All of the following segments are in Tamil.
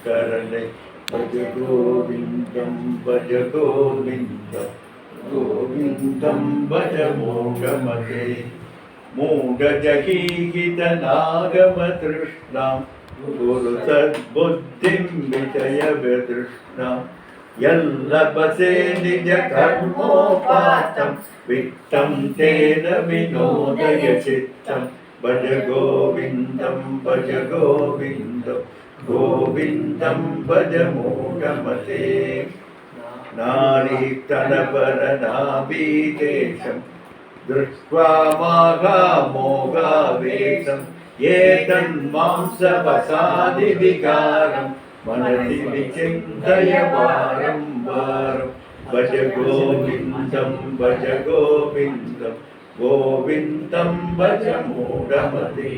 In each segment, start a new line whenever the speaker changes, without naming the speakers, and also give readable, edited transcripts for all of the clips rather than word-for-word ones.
करणे भज गोविन्दं भज गोविन्दं गोविन्दं भज मोक्षमते मूढजहीहितनागमतृष्णां गुरु सद्बुद्धिं विषयवितृष्णां यल्लभसे निजकर्मोपातं वित्तं तेन विनोदय चित्तं भज गोविन्दं भज गोविन्दं गोविन्दं भज मूढमते नारीतनपरनाभीदेशं दृष्ट्वा माघामोघावेशं ये तन्मांसवसादिविकारं मनसि विचिन्तय वारं वारं भज गोविन्दं भज गोविन्दं गोविन्दं भज मूढमते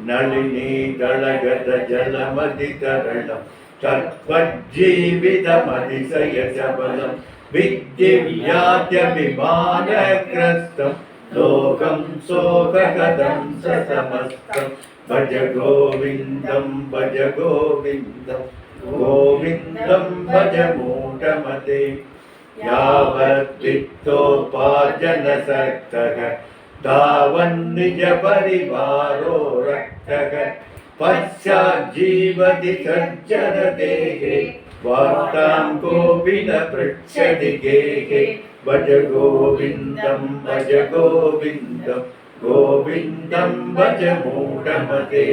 नलिनीतलगत जलमधितरणं तत्त्वज्जीवितमतिशयशबलं विद्दिव्याद्यभिमानग्रस्तं लोकं शोकगतं समस्तं भज गोविन्दं भज गोविन्दं गोविन्दं भज मूढमते यावद्वित्तोपार्जनसक्तः तावन्निजपरिवारो रक्तः पश्चाज्जीवति सज्जनदेहे वार्तां कोऽपि न पृच्छति गेहे भज गोविन्दं भज गोविन्दं गोविन्दं भज मूढमते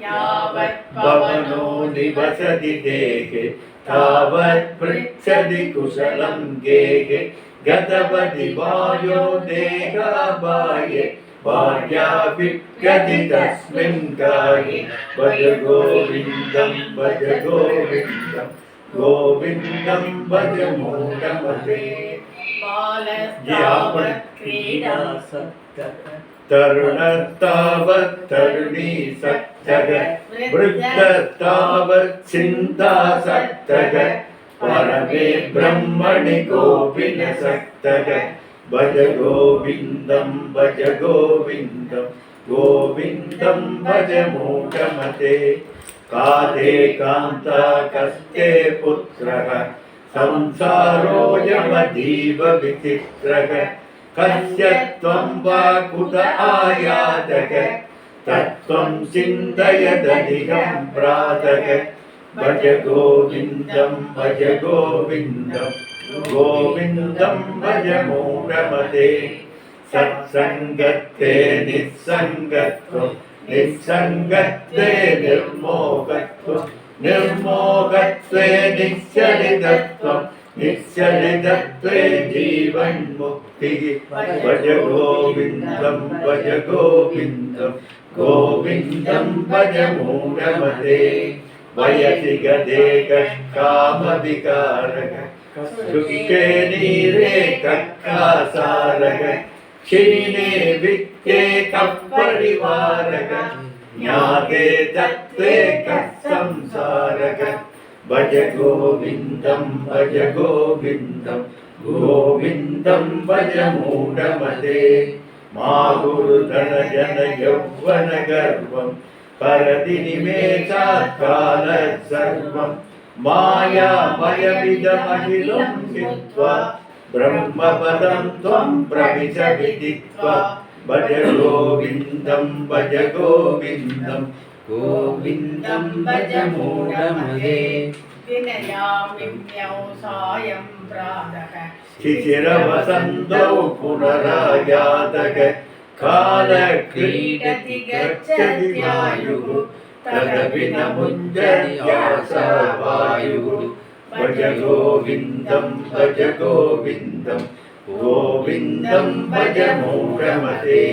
यावत् पवनो निवसति देहे तावत् पृच्छति कुशलं गेहे गतवति वायो देहाबाये भार्याभिप्यति तस्मिन् काये भज गोविन्दं भज गोविन्दं गोविन्दं भज मूढमते तरुणस्तावत् तरुणीसक्तः वृद्धस्तावत् चिन्तासक्तः परमे ब्रह्मणि कोऽपि न सक्तः भज गोविन्दं भज गोविन्दं गोविन्दं भज मूढमते कादे कान्ता कस्ते पुत्रः संसारोऽयमतीव विचित्रः कस्य त्वं वा कुत आयातः तत्त्वं चिन्तयदधिकं प्रातः भज गोविन्दं भज गोविन्दं गोविन्दं भज मूढमते सत्सङ्गत्वे निस्सङ्गत्वं निस्सङ्गत्वे निर्मोहत्वं निर्मोहत्वे निश्चलितत्वं निश्चलितत्वे जीवन्मुक्तिः भज गोविन्दं भज गोविन्दं गोविन्दं भज मूढमते वयसि गदे कामविकारः शुष्के नीरे कक्कासारः क्षीणे वित्ते कपरिवारः ज्ञाते तत्त्वे संसारः भज गोविन्दं भज गोविन्दं गोविन्दं भज मूढमते मा गुरुधन जन यौवन गर्वं परदिनिमेषात् कालः सर्वं मायामयमिदमखिलं हित्वा ब्रह्मपदं त्वं प्रविश विदित्वा भज गोविन्दं भज गोविन्दं गोविन्दं भज मूढमते
विनयामिम्यौ सायं प्रातः
शिशिरवसन्तौ पुनरायातः कालक्रीडति गच्छत्यायुः तदपि न मुञ्जत्यासवायुः भज गोविन्दं भज गोविन्दं गोविन्दं भज मूढमते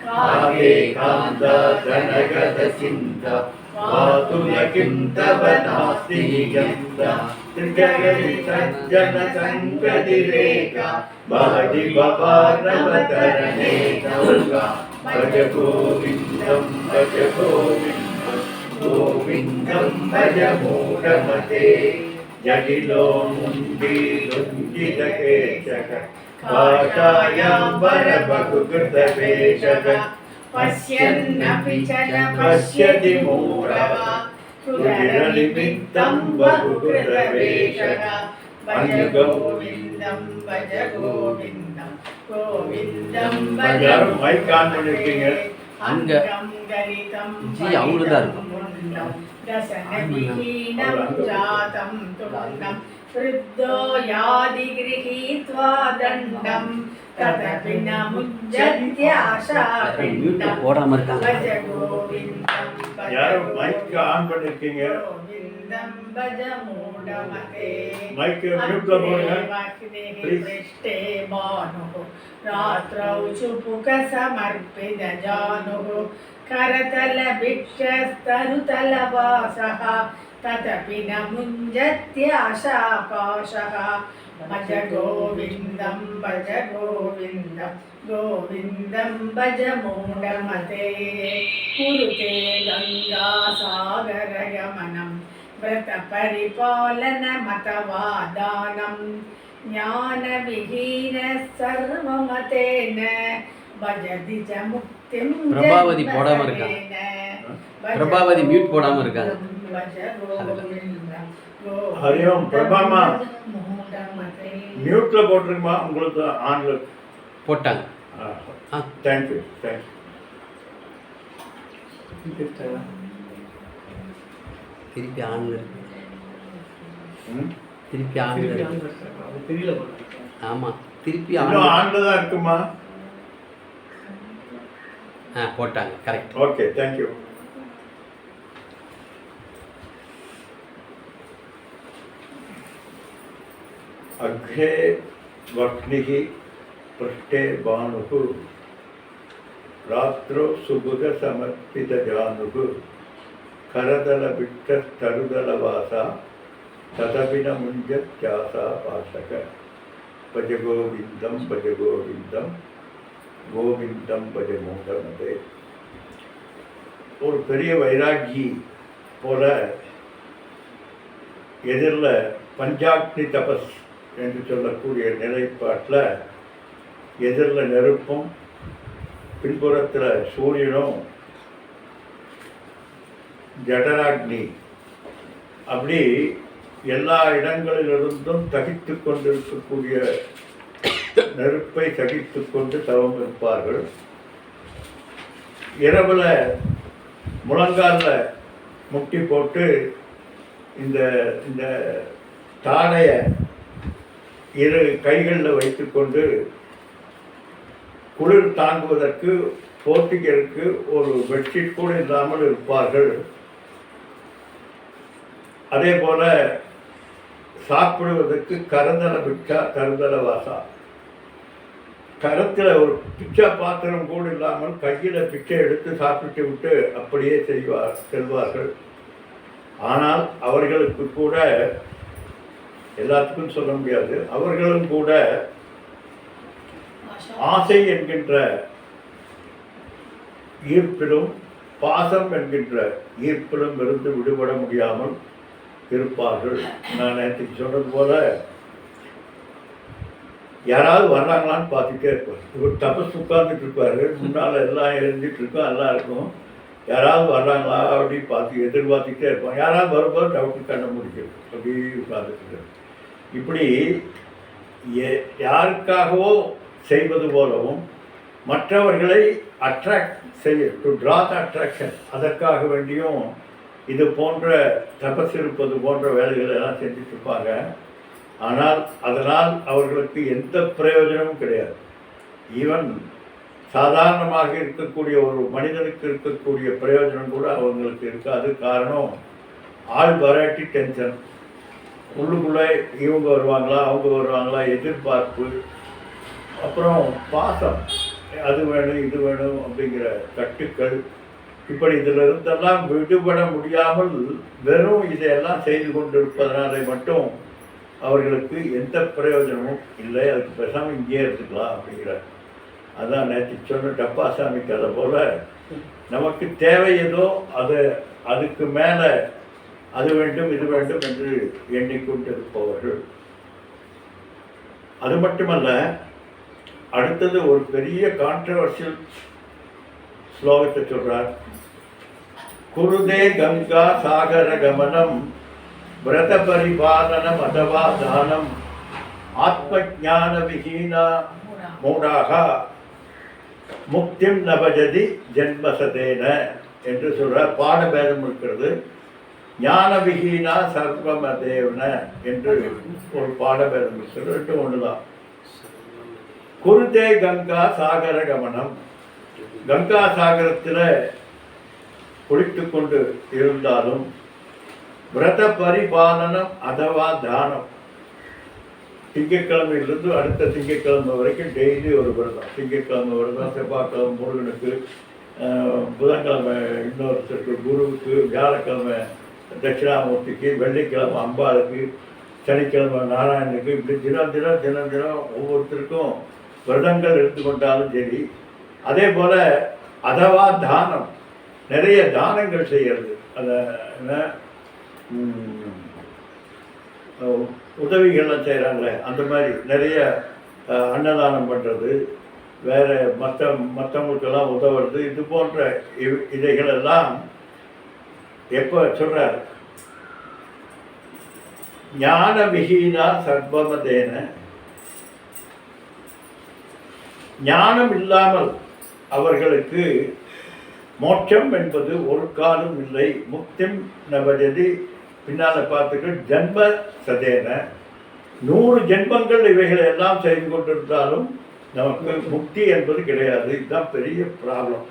काले कान्ता धनगतचिन्ता पातु न किं तव नास्ति निगन्ता त्रिजगति सज्जनसङ्गतिरेका महति भवानवतरणे नौका भज गोविन्दं भज गोविन्दं गोविन्दं भज मूढमते जटिलो मुण्डीलुञ्जितकेशः काषायां वरबहुकृतवेषः
पश्यन्नपि च न
पश्यति मूढः निमित्तं बहुकृतवेषः
भज गोविन्दं भज गोविन्दं गोविन्दं भज
எல்லாரும் மைக் ஆன் பண்ணிருக்கீங்க.
அங்க ஜி அவங்களுக்கு தான் இருக்கும்.
दशनविहीनं जातं तुण्डं वृद्धो यादि गृहीत्वा दण्डं तदपि न मुञ्जत्याशापिण्डं
போடாம இருக்காங்க.
भज गोविन्दं भज
யாரும் மைக் ஆன் பண்ணிருக்கீங்க.
गोविन्दं भज मूढमते
மைக் மியூட்ல போடுங்க ப்ளீஸ்.
पृष्ठे भानुः रात्रौ चुपुकसमर्पितजानुः करतलभिक्षस्तरुतलवासः तदपि न मुञ्जत्याशापाशः भज गोविन्दं भज गोविन्दं गोविन्दं भज मूढमते कुरुते गङ्गासागरगमनं व्रतपरिपालनमतवादानं ज्ञानविहीनः सर्वमतेन भजति च मुक्तिं
பிரபாவதி போடாம இருக்காங்க. பிரபாவதி மியூட் போடாம இருக்காங்க.
ஹரியோம் பிரபாமா மியூட்ல போட்டிருக்குமா? உங்களுக்கு ஆன்ல
போட்டாங்க.
Thank you thank you.
திருப்பி ஆன்ல இருக்கு. திருப்பி ஆன்ல இருக்கு. ஆமா திருப்பி
இன்னும் ஆன்ல தான் இருக்குமா?
போட்டாங்க. கரெக்ட்.
Okay thank you. अग्रे वह्निः पृष्ठे भानुः रात्रौ सुभुगसमर्पितजानुः करदलभिक्षस्तरुदलवासा तदपि न मुञ्जत्याशापाशः भज गोविन्दं भज गोविन्दं गोविन्दं भज मूढमते. ஒரு பெரிய வைராகி போல எதிரில் பஞ்சாக்னி தபஸ் என்று சொல்லக்கூடிய நிலைப்பாட்டில் எதிரில் நெருப்பும் பின்புறத்தில் சூரியனும் ஜடராக்னி அப்படி எல்லா இடங்களிலிருந்தும் தகித்து கொண்டிருக்கக்கூடிய நெருப்பை சகித்து கொண்டு தவம் இருப்பார்கள். இரவில் முழங்காலில் முட்டி போட்டு இந்த இந்த தாடையை இரு கைகளில் வைத்துக்கொண்டு குளிர் தாங்குவதற்கு போர்த்திக்கிறதுக்கு ஒரு பெட்ஷீட் கூட இல்லாமல் இருப்பார்கள். அதே போல சாப்பிடுவதற்கு கரந்தல பிச்சா கருந்தல வாசா, கரத்தில் ஒரு பிச்சா பாத்திரம் கூட இல்லாமல் கையில் பிச்சை எடுத்து சாப்பிட்டு விட்டு அப்படியே செல்வார்கள். ஆனால் அவர்களுக்கு கூட எல்லாத்துக்கும் சொல்ல முடியாது, அவர்களும் கூட ஆசை என்கின்ற ஈர்ப்பிலும் பாசம் என்கின்ற ஈர்ப்பிலும் இருந்து விடுபட முடியாமல் இருப்பார்கள். நான் நேற்றுக்கு சொன்னது போல யாராவது வர்றாங்களான்னு பார்த்துட்டே இருப்பார். இவர் தபஸ் உட்கார்ந்துட்டு இருப்பாரு, முன்னால் எல்லாம் எழுந்துட்டு இருக்கோம், எல்லாம் இருக்கும். யாராவது வர்றாங்களா அப்படின்னு பார்த்து எதிர்பார்த்துக்கிட்டே இருப்பான். யாராவது வரும்போது டவுட்டு கண்ண முடிக்கிறது அப்படி உட்கார்ந்துட்டு. இப்படி யாருக்காகவோ செய்வது போலவும் மற்றவர்களை அட்ராக்ட் செய்ய, டு ட்ரா த அட்ராக்ஷன், அதற்காக வேண்டியும் இது போன்ற தபஸ் இருப்பது போன்ற வேலைகள் எல்லாம் செஞ்சுட்டு இருப்பாங்க. ஆனால் அதனால் அவர்களுக்கு எந்த பிரயோஜனமும் கிடையாது. ஈவன் சாதாரணமாக இருக்கக்கூடிய ஒரு மனிதனுக்கு இருக்கக்கூடிய பிரயோஜனம் கூட அவங்களுக்கு இருக்காது. காரணம் ஆள் வராட்டி டென்ஷன், உள்ளுக்குள்ளே இவங்க வருவாங்களா அவங்க வருவாங்களா எதிர்பார்ப்பு, அப்புறம் பாசம், அது வேணும் இது வேணும் அப்படிங்கிற கட்டுக்கள். இப்படி இதில் இருந்தெல்லாம் விடுபட முடியாமல் வெறும் இதையெல்லாம் செய்து கொண்டிருப்பதனால மட்டும் அவர்களுக்கு எந்த பிரயோஜனமும் இல்லை. அதுக்கு பேசாமல் இங்கேயே எடுத்துக்கலாம் அப்படிங்கிறார். அதான் நேற்று சொன்ன டப்பாசாமி கதை போல் நமக்கு தேவை ஏதோ அதுக்கு மேலே அது வேண்டும் இது வேண்டும் என்று எண்ணிக்கொண்டிருப்பவர்கள். அது மட்டுமல்ல, அடுத்தது ஒரு பெரிய கான்ட்ரவர்ஷியல் ஸ்லோகத்தை சொல்கிறார். குருதே கங்கா சாகர கமனம் விரத பரிபாலனம் அதவா தானம் ஆத்ம ஞான விஹீனா மூடாக முக்திம் நபஜதி ஜென்மசதேன என்று சொல்ற பாடபேதம் இருக்கிறது. ஞான விஹீனா சர்வமதேவன என்று ஒரு பாடபேதம் இருக்கிறது. ரெண்டு ஒண்ணுதான். குருதே கங்கா சாகர கமனம், கங்கா சாகரத்தில் குளித்து கொண்டு இருந்தாலும் விரத பரிபாலனம் அதவா தானம், திங்கட்கிழமையிலிருந்து அடுத்த திங்கட்கிழமை வரைக்கும் டெய்லி ஒரு விரதம். திங்கட்கிழமை விரதம், செவ்வாய்க்கிழமை முருகனுக்கு, புதன்கிழமை இன்னொருத்தருக்கு குருவுக்கு, வியாழக்கிழமை தட்சிணாமூர்த்திக்கு, வெள்ளிக்கிழமை அம்பாளுக்கு, சனிக்கிழமை நாராயணனுக்கு, இப்படி தினம் தினம் தினம் தினம் ஒவ்வொருத்தருக்கும் விரதங்கள் எடுத்துக்கொண்டாலும் சரி. அதே போல் அதவா தானம், நிறைய தானங்கள் செய்கிறது. அதை என்ன உதவிகள்லாம் செய்கிறாங்களே அந்த மாதிரி நிறைய அன்னதானம் பண்ணுறது, வேறு மற்றவங்களுக்கெல்லாம் உதவுறது, இது போன்ற இதைகளெல்லாம் எப்போ சொல்கிறார்? ஞான விஹீனா சர்வமதேன, ஞானம் இல்லாமல் அவர்களுக்கு மோட்சம் என்பது ஒரு காலம் இல்லை. முக்திம் நபஜதி, பின்னால் பார்த்துட்டு ஜென்ம சதேன, 100 ஜென்மங்கள் இவைகளை எல்லாம் செய்து கொண்டிருந்தாலும் நமக்கு முக்தி என்பது கிடையாது. இதுதான் பெரிய ப்ராப்ளம்.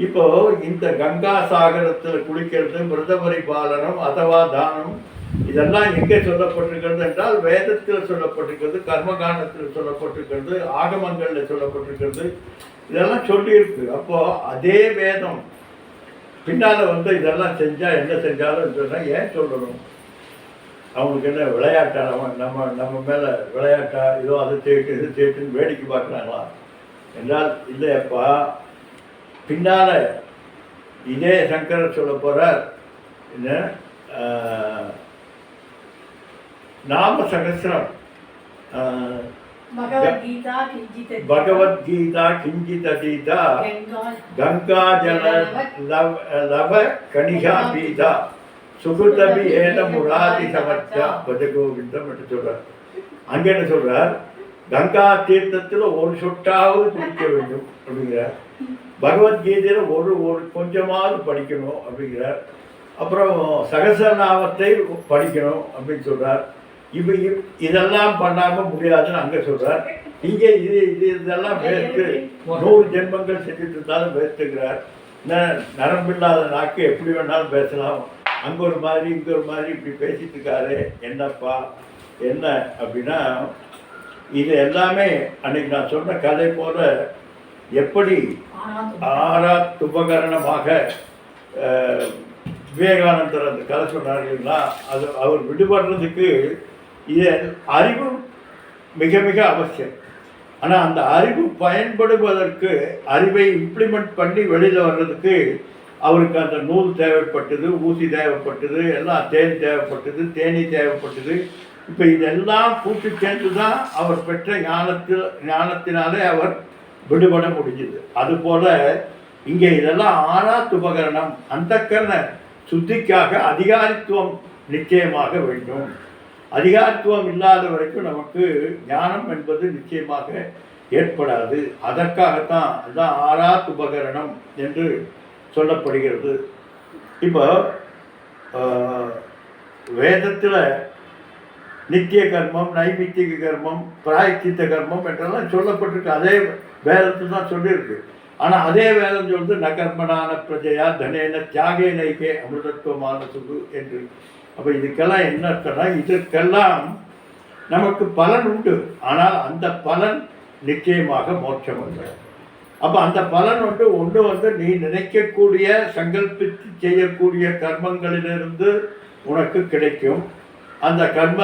இப்போ இந்த கங்கா சாகரத்தில் குளிக்கிறது, விரத பரிபாலனம் அதவா தானம், இதெல்லாம் எங்கே சொல்லப்பட்டிருக்கிறது என்றால் வேதத்தில் சொல்லப்பட்டிருக்கிறது, கர்மகாண்டத்தில் சொல்லப்பட்டிருக்கிறது, ஆகமங்களில் சொல்லப்பட்டிருக்கிறது, இதெல்லாம் சொல்லியிருக்கு. அப்போ அதே வேதம் பின்னால் இதெல்லாம் செஞ்சால் என்ன செஞ்சாலும் சொன்னால் ஏன் சொல்லணும்? அவங்களுக்கு என்ன விளையாட்டா? நம்ம மேலே விளையாட்டா? இதோ அதை செய்யிட்டு இது செய்யிட்டுன்னு வேடிக்கை பார்க்குறாங்களா என்றால் இல்லையப்பா. பின்னால் இதே சங்கரர் சொல்ல போகிறார், என்ன நாம சகசிரம், பகவத்கீதா கிஞ்சித் அதீதா கங்கா ஜல லவ கணிகா பீதா சுகுதபி ஏன முராதி சமர்த்தா பஜகோவிந்தம் என்று சொல்றார். அங்கே என்ன சொல்றார்? கங்கா தீர்த்தத்தில் ஒரு சொட்டாவது குடிக்க வேண்டும் அப்படிங்கிறார். பகவத்கீதையில் ஒரு கொஞ்சமாவது படிக்கணும் அப்படிங்கிறார். அப்புறம் சகசரநாமத்தை படிக்கணும் அப்படின்னு சொல்றார். இதெல்லாம் பண்ணாமல் முடியாதுன்னு அங்கே சொல்கிறார். இங்கே இதெல்லாம் வேஸ்ட்டு, 100 ஜென்மங்கள் செஞ்சுட்டு இருந்தாலும் வேஸ்ட்டுங்கிறார். நரம்பில்லாத நாக்கு எப்படி வேணாலும் பேசலாம், அங்கே ஒரு மாதிரி இங்கே ஒரு மாதிரி இப்படி பேசிட்டு இருக்காரு. என்னப்பா என்ன அப்படின்னா, இது எல்லாமே அன்னைக்கு நான் சொன்ன கதை போல எப்படி ஆறாத் உபகரணமாக விவேகானந்தர் அந்த கதை சொன்னார்கள்னா, அது அவர் விடுபடுறதுக்கு இது அறிவு மிக மிக அவசியம். ஆனால் அந்த அறிவு பயன்படுவதற்கு, அறிவை இம்ப்ளிமெண்ட் பண்ணி வெளியில் வர்றதுக்கு அவருக்கு அந்த நூல் தேவைப்பட்டது, ஊசி தேவைப்பட்டது, எல்லாம் தேன் தேவைப்பட்டது, தேனி தேவைப்பட்டது. இப்போ இதெல்லாம் கூட்டு சேர்ந்து தான் அவர் பெற்ற ஞானத்தினாலே அவர் விடுபட முடிஞ்சுது. அதுபோல் இங்கே இதெல்லாம் ஆறாத் உபகரணம். அந்தக்கரண சுத்திக்காக அதிகாரித்துவம் நிச்சயமாக வேண்டும். அதிகாரத்துவம் இல்லாத வரைக்கும் நமக்கு ஞானம் என்பது நிச்சயமாக ஏற்படாது. அதற்காகத்தான் அதுதான் ஆறாத் உபகரணம் என்று சொல்லப்படுகிறது. இப்போ வேதத்தில் நித்திய கர்மம், நைமித்திக கர்மம், பிராயச்சித்த கர்மம் என்றெல்லாம் சொல்லப்பட்டிருக்கு. அதே வேதத்தில் தான் சொல்லியிருக்கு. ஆனால் அதே வேதம் சொல்லுது நகர்மனான பிரஜையா தனேன தியாகே நைகே அமிர்தத்துவமான சுகு என்று. அப்போ இதுக்கெல்லாம் என்ன அர்த்தம்னா, இதற்கெல்லாம் நமக்கு பலன் உண்டு. ஆனால் அந்த பலன் நிச்சயமாக மோட்சம் அல்ல. அப்போ அந்த பலன் ஒன்று நீ நினைக்கக்கூடிய சங்கல்பித்து செய்யக்கூடிய கர்மங்களிலிருந்து உனக்கு கிடைக்கும். அந்த கர்ம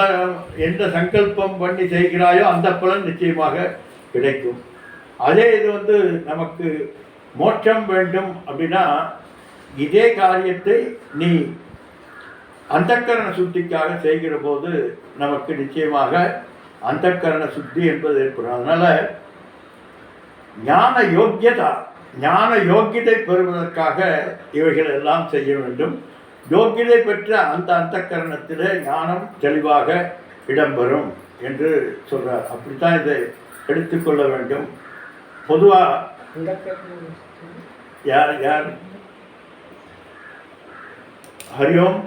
எந்த சங்கல்பம் பண்ணி செய்கிறாயோ அந்த பலன் நிச்சயமாக கிடைக்கும். அதே இது நமக்கு மோட்சம் வேண்டும் அப்படின்னா, இதே காரியத்தை நீ அந்தக்கரண சுத்திக்காக செய்கிற போது நமக்கு நிச்சயமாக அந்தக்கரண சுத்தி என்பது ஏற்படும். அதனால ஞான யோக்கியதா ஞான யோக்கியதை பெறுவதற்காக இவைகள் எல்லாம் செய்ய வேண்டும். யோக்கியதை பெற்ற அந்த அந்தக்கரணத்திலே ஞானம் தெளிவாக இடம்பெறும் என்று சொல்றார். அப்படித்தான் இதை எடுத்துக்கொள்ள வேண்டும். பொதுவாக யார் யார் ஹரியோம்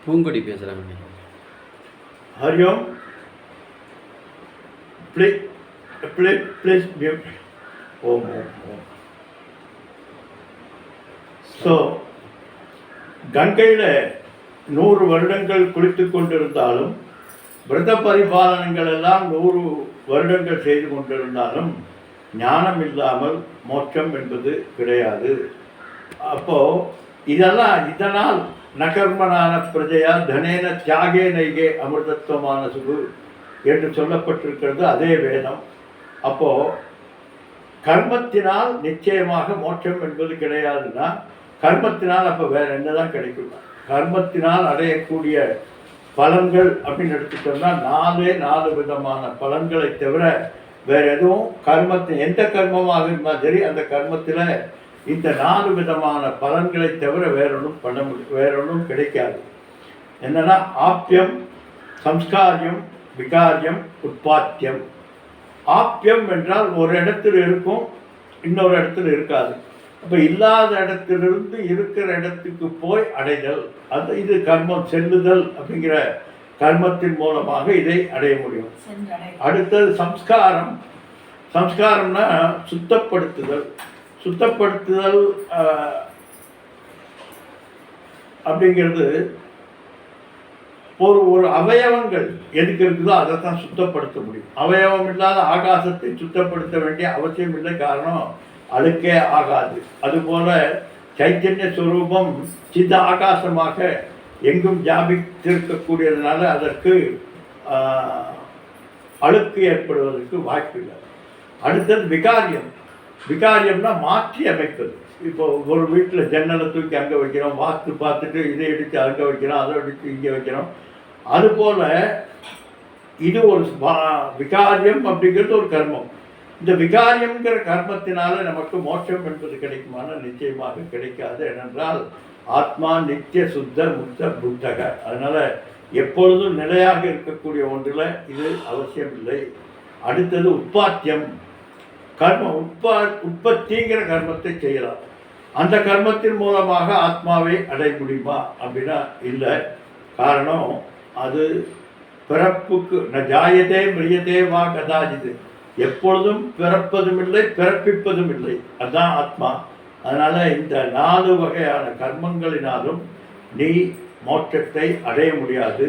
பூங்கொடி பேசுறாங்க.
Hariom please mute. ஓம் ஓம் ஓம். ஸோ கங்கையில் 100 வருடங்கள் குளித்து கொண்டிருந்தாலும், விரத பரிபாலனங்கள் எல்லாம் 100 வருடங்கள் செய்து கொண்டிருந்தாலும் ஞானம் இல்லாமல் மோட்சம் என்பது கிடையாது. அப்போது இதனால் நகர்மனான பிரஜையா தனேன தியாகே நைகே அமிர்தத்துவமான சுகு என்று சொல்லப்பட்டிருக்கிறது அதே வேதம். அப்போது கர்மத்தினால் நிச்சயமாக மோட்சம் என்பது கிடையாதுன்னா, கர்மத்தினால் அப்போ வேற என்னதான் கிடைக்கும்? கர்மத்தினால் அடையக்கூடிய பலன்கள் அப்படின்னு எடுத்துட்டோம்னா 4 விதமான பலன்களை தவிர வேற எதுவும் எந்த கர்மமாக இருந்தாலும் சரி, அந்த கர்மத்தில் இந்த 4 விதமான பலன்களை தவிர வேறொன்றும் பண்ண முடியும், வேறொன்றும் கிடைக்காது. என்னன்னா ஆப்யம், சம்ஸ்காரியம், விகாரியம், உற்பத்தியம். ஆப்யம் என்றால் ஒரு இடத்துல இருக்கும், இன்னொரு இடத்துல இருக்காது. அப்போ இல்லாத இடத்திலிருந்து இருக்கிற இடத்துக்கு போய் அடைதல், இது கர்மம், செல்லுதல் அப்படிங்கிற கர்மத்தின் மூலமாக இதை அடைய முடியும். அடுத்தது சம்ஸ்காரம். சம்ஸ்காரம்னா சுத்தப்படுத்துதல். சுத்தப்படுத்துதல் அப்படிங்கிறது ஒரு அவயவங்கள் எதுக்கு இருக்குதோ அதை தான் சுத்தப்படுத்த முடியும். அவயவம் இல்லாத ஆகாசத்தை சுத்தப்படுத்த வேண்டிய அவசியம் இல்லை, காரணம் அழுக்கே ஆகாது. அதுபோல சைத்தன்ய ஸ்வரூபம் சித்த ஆகாசமாக எங்கும் வியாபித்திருக்கக்கூடியதுனால அதற்கு அழுக்கு ஏற்படுவதற்கு வாய்ப்பில்லை. அடுத்தது விகாரியம். விகாரியம்னா மாற்றி அமைப்பது. இப்போ ஒரு வீட்டில் ஜன்னலை தூக்கி அங்கே வைக்கிறோம், வாஸ்து பார்த்துட்டு இதை எடுத்து அங்கே வைக்கிறோம், அதை எடுத்து இங்கே வைக்கிறோம். அதுபோல் இது ஒரு விகாரியம் அப்படிங்கிறது ஒரு கர்மம். இந்த விகாரியங்கிற கர்மத்தினால நமக்கு மோட்சம் என்பது கிடைக்குமான? நிச்சயமாக கிடைக்காது. ஏனென்றால் ஆத்மா நித்திய சுத்த முக்த புத்தக. அதனால் எப்பொழுதும் நிலையாக இருக்கக்கூடிய ஒன்றில் இது அவசியம் இல்லை. அடுத்தது உற்பத்தியம். கர்மம் உற்பத்திங்கிற கர்மத்தை செய்யலாம். அந்த கர்மத்தின் மூலமாக ஆத்மாவை அடைய முடியுமா அப்படின்னா இல்லை. காரணம் அது பிறப்புக்கு ஜாயதே மிரியதே வா கதாஜிது. எப்பொழுதும் பிறப்பதும் இல்லை, பிறப்பிப்பதும் இல்லை. அதுதான் ஆத்மா. அதனால் இந்த 4 வகையான கர்மங்களினாலும் நீ மோட்சத்தை அடைய முடியாது.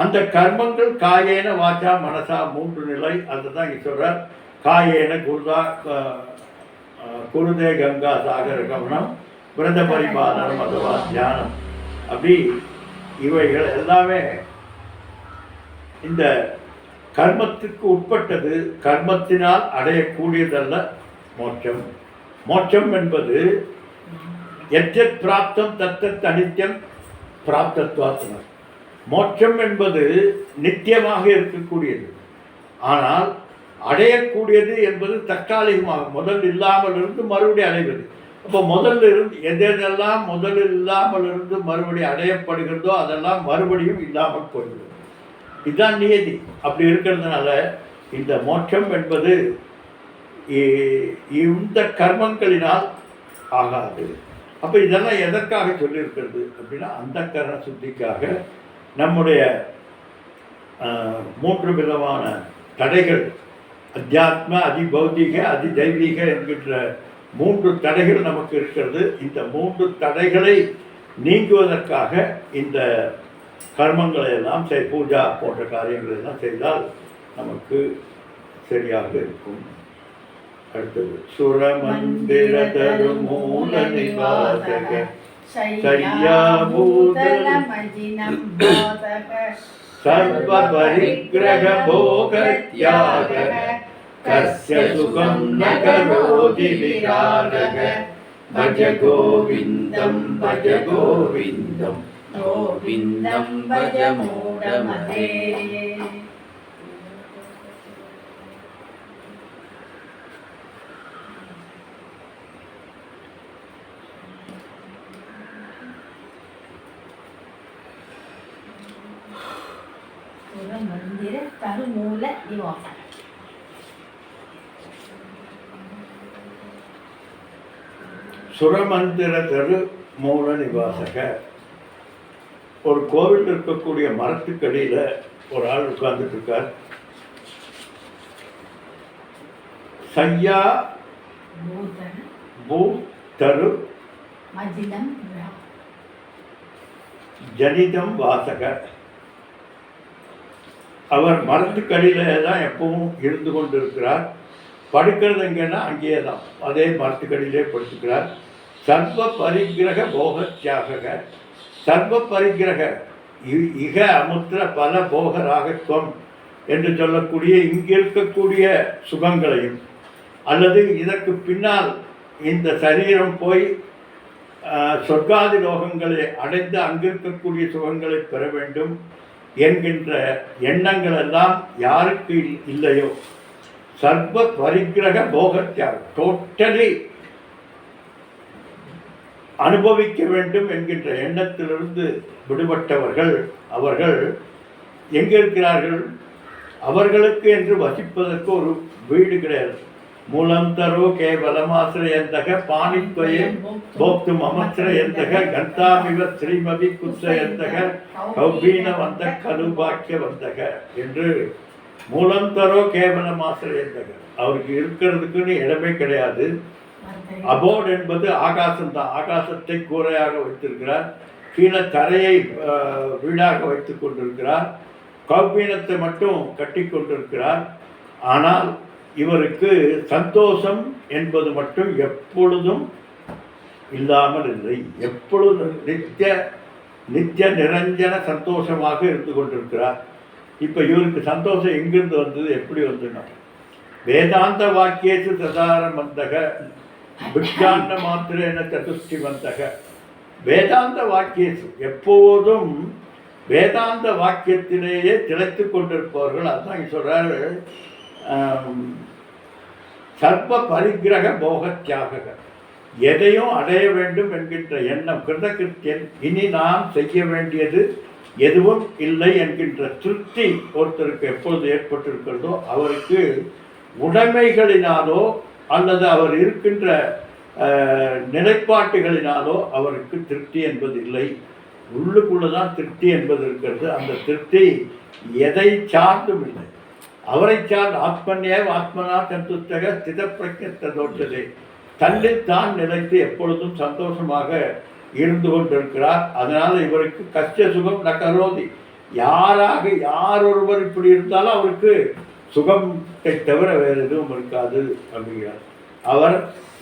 அந்த கர்மங்கள் காயேன வாச்சா மனசா 3 நிலை. அதுதான் இங்கே சொல்கிறார். காயேன குருதே கங்கா சாகர கவனம், விரத பரிபாலனம், அதுவா தியானம். அப்படி இவைகள் எல்லாமே இந்த கர்மத்துக்கு உட்பட்டது. கர்மத்தினால் அடையக்கூடியதல்ல மோட்சம். மோட்சம் என்பது எச்சத் பிராப்தம் தத்தத் அனித்யம் பிராப்தத்வாத்ம. மோட்சம் என்பது நித்தியமாக இருக்கக்கூடியது, ஆனால் அடையக்கூடியது என்பது தற்காலிகமாக, முதல் இல்லாமல் இருந்து மறுபடியும் அடைவது. அப்போ முதல்ல இருந்து எதெல்லாம் முதலில் இல்லாமல் இருந்து மறுபடியும் அடையப்படுகிறதோ அதெல்லாம் மறுபடியும் இல்லாமல் போய்விடும். இதுதான் நியதி. அப்படி இருக்கிறதுனால இந்த மோட்சம் என்பது இந்த கர்மங்களினால் ஆகாது. அப்போ இதெல்லாம் எதற்காக சொல்லியிருக்கிறது அப்படின்னா அந்த கரண சுத்திக்காக. நம்முடைய 3 விதமான தடைகள், அத்தியாத்ம, அதிபௌதிக, அதிதைவீக என்கின்ற 3 தடைகள் நமக்கு இருக்கிறது. இந்த 3 தடைகளை நீங்குவதற்காக இந்த கர்மங்களை எல்லாம் பூஜா போன்ற காரியங்களை எல்லாம் செய்தால் நமக்கு சரியாக இருக்கும். அடுத்தது சுரமந்திர தருமூல நிவாசக சையாபூதலமஜினம் போதக சர்வ பரிக்ரக போக தியாக கஸ்ய சுகம் ந கரோதி விராடக பஜ கோவிந்தம் பஜ கோவிந்தம் கோவிந்தம் பஜ மூடமதே.
மந்திர தருமூல நிவாசக.
சுரமந்திர தரு மூல நிவாசக. ஒரு கோவில் இருக்கக்கூடிய மரத்துக்கடியில் ஒரு ஆள் உட்கார்ந்துட்டு இருக்கார். சையா
பூதன
பூ தரு
மஜிதம்
ஜனிதம் வாசக. அவர் மரத்துக்கடியில தான் எப்பவும் இருந்து கொண்டு இருக்கிறார். படுக்கிறது எங்கன்னா அங்கேயே தான், அதே மரத்துக்கடியிலே படுத்துக்கிறார். சர்வ பரிகிரக போக தியாக. சர்வ பரிகிரக இக அமுத்திர பல போக ராகத்துவம் என்று சொல்லக்கூடிய இங்கிருக்கக்கூடிய சுகங்களையும், அல்லது இதற்கு பின்னால் இந்த சரீரம் போய் சொர்க்காதி லோகங்களை அடைந்து அங்கிருக்கக்கூடிய சுகங்களை பெற வேண்டும் என்கின்ற எண்ணங்கள் எல்லாம் யாருக்கு இல்லையோ, சர்வ பரிகிரக போகத்தியாக டோட்டலி அனுபவிக்க வேண்டும் என்கின்ற எண்ணத்திலிருந்து விடுபட்டவர்கள் அவர்கள் எங்கே இருக்கிறார்கள்? அவர்களுக்கு என்று வசிப்பதற்கு ஒரு வீடு கிடையாது. மூலம் தரோ கேவலமாசிரயந்தக பாணித்வயே போக்தும் அமசிரயந்தக கந்தாமிவ ஸ்ரீமதி குத்சயந்தக கௌபீன வந்த கலுபாக்கிய வந்தக என்று மூலம் தரோ கேவலமாசிரயந்தக. அவருக்கு இருக்கிறதுக்குன்னு இடமே கிடையாது. அபோர்ட் என்பது ஆகாசம்தான். ஆகாசத்தை கூரையாக வைத்திருக்கிறார். கீழே தரையை வீடாக வைத்துக் கொண்டிருக்கிறார். கௌபீனத்தை மட்டும் கட்டி கொண்டிருக்கிறார். ஆனால் இவருக்கு சந்தோஷம் என்பது மட்டும் எப்பொழுதும் இல்லாமல் இல்லை. எப்பொழுதும் நித்திய நிரஞ்சன சந்தோஷமாக இருந்து கொண்டிருக்கிறார். இப்போ இவருக்கு சந்தோஷம் எங்கிருந்து வந்தது, எப்படி வந்ததுன்னா, வேதாந்த வாக்கியேசு சதாரம் வந்தக விஜான மாத்திரேன சதுஷ்டி வந்தக. வேதாந்த வாக்கியேசு எப்போதும் வேதாந்த வாக்கியத்திலேயே திளைத்து கொண்டிருப்பவர்கள். அதுதான் சொல்றாரு, சர்வ பரிகிரக போக தியாக. எதையும் அடைய வேண்டும் என்கின்ற எண்ணம் கிருதகிருத்தியன். இனி நாம் செய்ய வேண்டியது எதுவும் இல்லை என்கின்ற திருப்தி ஒருத்தருக்கு எப்பொழுது ஏற்பட்டிருக்கிறதோ அவருக்கு உடைமைகளினாலோ அல்லது அவர் இருக்கின்ற நிலைப்பாட்டுகளினாலோ அவருக்கு திருப்தி என்பது இல்லை. உள்ளுக்குள்ளதான் திருப்தி என்பது இருக்கிறது. அந்த திருப்தி எதை சார்ந்தும் இல்லை. அவரை சார்ந்து ஆத்மன்யே ஆத்மனா சந்துஷ்டக ஸ்தித பிரஜத்த தோற்றதே. தன்னில் தான் நிலைத்து எப்பொழுதும் சந்தோஷமாக இருந்து கொண்டிருக்கிறார். அதனால் இவருக்கு கஷ்ட சுகம் ந கரோதி. யார் ஒருவர் இப்படி இருந்தாலும் அவருக்கு சுகத்தை தவிர வேறு எதுவும் இருக்காது அப்படிங்கிறார். அவர்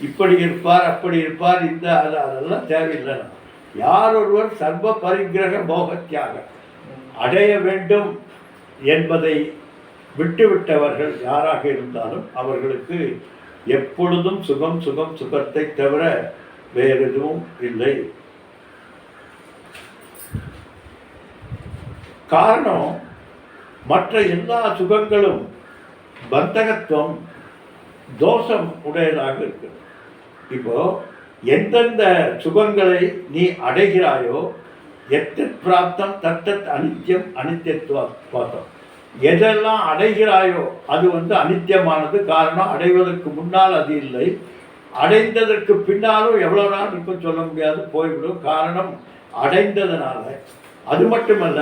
இப்படி இருப்பார், அப்படி இருப்பார், இந்த அதெல்லாம் தேவையில்லை. யார் ஒருவர் சர்வ பரிகிரக போகத்தியாக அடைய வேண்டும் என்பதை விட்டுவிட்டவர்கள் யாராக இருந்தாலும் அவர்களுக்கு எப்பொழுதும் சுகம் சுகம் சுகத்தை தவிர வேறு எதுவும் இல்லை. காரணம், மற்ற எல்லா சுகங்களும் பந்தகத்துவம் தோஷம் உடையதாக இருக்கிறது. இப்போ எந்தெந்த சுகங்களை நீ அடைகிறாயோ எத்தத் பிராப்தம் தத்தத் அனித்தியம் அனித்தியத்துவம். எதெல்லாம் அடைகிறாயோ அது அனித்தியமானது. காரணம், அடைவதற்கு முன்னால் அது இல்லை, அடைந்ததற்கு பின்னாலும் எவ்வளோ நாள் இருக்கும் சொல்ல முடியாது, போய்விடும். காரணம், அடைந்ததுனால. அது மட்டுமல்ல,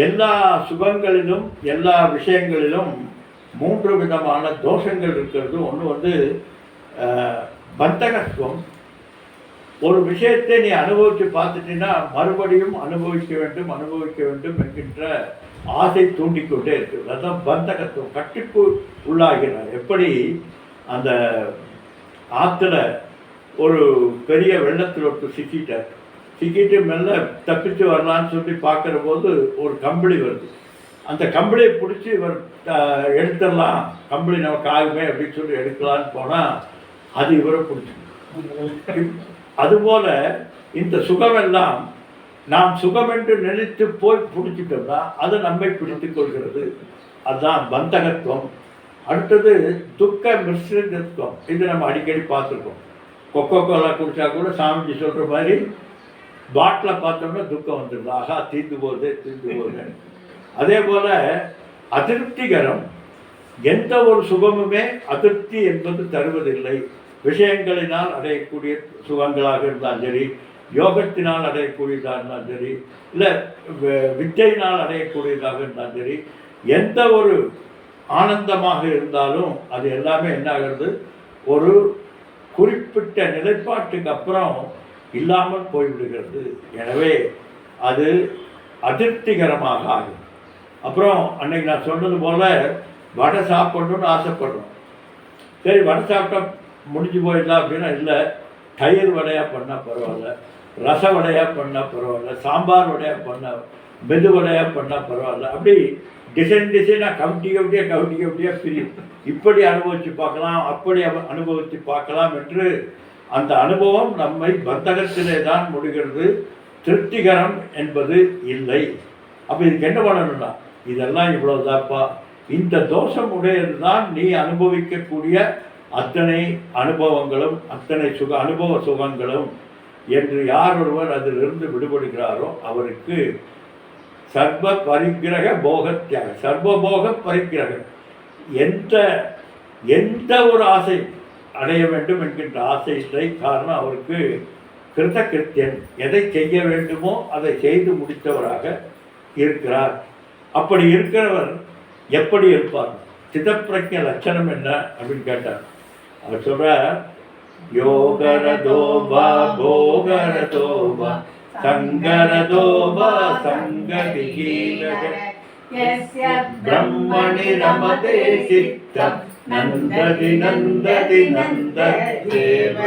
எல்லா சுகங்களிலும் எல்லா விஷயங்களிலும் 3 விதமான தோஷங்கள் இருக்கிறது. ஒன்று பந்தகத்துவம். ஒரு விஷயத்தை நீ அனுபவித்து பார்த்துட்டீங்கன்னா மறுபடியும் அனுபவிக்க வேண்டும் என்கின்ற ஆசை தூண்டிக்கொண்டே இருக்குது. அதுதான் பந்தகத்துவம். கட்டிப்பு உள்ளாகிறார். எப்படி அந்த ஆற்றுல ஒரு பெரிய வெள்ளத்தில் ஒருத்தர் சிக்கிட்டு மெல்ல தப்பிச்சு வரலான்னு சொல்லி பார்க்குற போது ஒரு கம்பளி வருது. அந்த கம்பளியை பிடிச்சி இவர் எடுத்துடலாம், கம்பளி நமக்கு ஆகுமே அப்படின்னு சொல்லி எடுக்கலான்னு போனால் அது இவரை பிடிச்சி. அதுபோல இந்த சுகமெல்லாம் நாம் சுகம் என்று நினைத்து போய் பிடிச்சிட்டோம்னா அது நம்மை பிடித்துக் கொள்கிறது. அதுதான் பந்தகத்துவம். அடுத்தது துக்க மிஸ்ரிதத்துவம். இது நம்ம அடிக்கடி பார்த்துருக்கோம். கொக்கோ கோலா குடித்தா கூட சாமிஜி சொல்கிற மாதிரி பாட்டில் பார்த்தோம்னா துக்கம் வந்துடுது. ஆகா, தீர்ந்து போகுது. அதே போல் அதிருப்திகரம், எந்த ஒரு சுகமுமே அதிருப்தி என்பது தருவதில்லை. விஷயங்களினால் அடையக்கூடிய சுகங்களாக இருந்தாலும் சரி, யோகத்தினால் அடையக்கூடியதாக இருந்தாலும் சரி, இல்லை வித்தையினால் அடையக்கூடியதாக இருந்தாலும் சரி, எந்த ஒரு ஆனந்தமாக இருந்தாலும் அது எல்லாமே என்ன ஆகிறது, ஒரு குறிப்பிட்ட நிலைப்பாட்டுக்கு அப்புறம் இல்லாமல் போய்விடுகிறது. எனவே அது அதிருப்திகரமாக ஆகும். அப்புறம் அன்னைக்கு நான் சொன்னது போல் வடை சாப்பிடணும்னு ஆசைப்படுறோம். சரி, வடை சாப்பிட்டா முடிஞ்சு போயிடலாம் அப்படின்னா இல்லை, தயிர் வடையாக பண்ணால் பரவாயில்ல, ரச வடையாக பண்ணால் பரவாயில்ல, சாம்பார் வடையாக பண்ணால், மெது வடையாக பண்ணால் பரவாயில்ல. அப்படி டிசைனாக கவுட்டியாக பிரியும். இப்படி அனுபவித்து பார்க்கலாம், அப்படி அனுபவித்து பார்க்கலாம் என்று அந்த அனுபவம் நம்மை பந்தகத்திலே தான் முடிகிறது. திருப்திகரம் என்பது இல்லை. அப்போ இதுக்கு என்ன பண்ணணும்னா, இதெல்லாம் இவ்வளோதாப்பா, இந்த தோஷம் உடையது தான் நீ அனுபவிக்கக்கூடிய அத்தனை அனுபவங்களும், அத்தனை அனுபவ சுகங்களும் என்று யார் ஒருவர் அதிலிருந்து விடுபடுகிறாரோ அவருக்கு சர்வ பரிகிரக போகத்தியாக, சர்வபோக பரிகிரகம், எந்த ஒரு ஆசை அடைய வேண்டும் என்கின்ற ஆசை இல்லை. காரணம் அவருக்கு கிருத்தகிருத்தியன், எதை செய்ய வேண்டுமோ அதை செய்து முடித்தவராக இருக்கிறார். அப்படி இருக்கிறவர் எப்படி இருப்பார்? சிதப்பிரஜ லட்சணம் என்ன அப்படின்னு கேட்டார். அவர் சொல்றார், யோகரதோபா போகரதோபா சங்கரதோபா சங்கதிகீலக பிரம்மணி ரமதே சித்தம் நந்ததி நந்ததி நந்ததேவ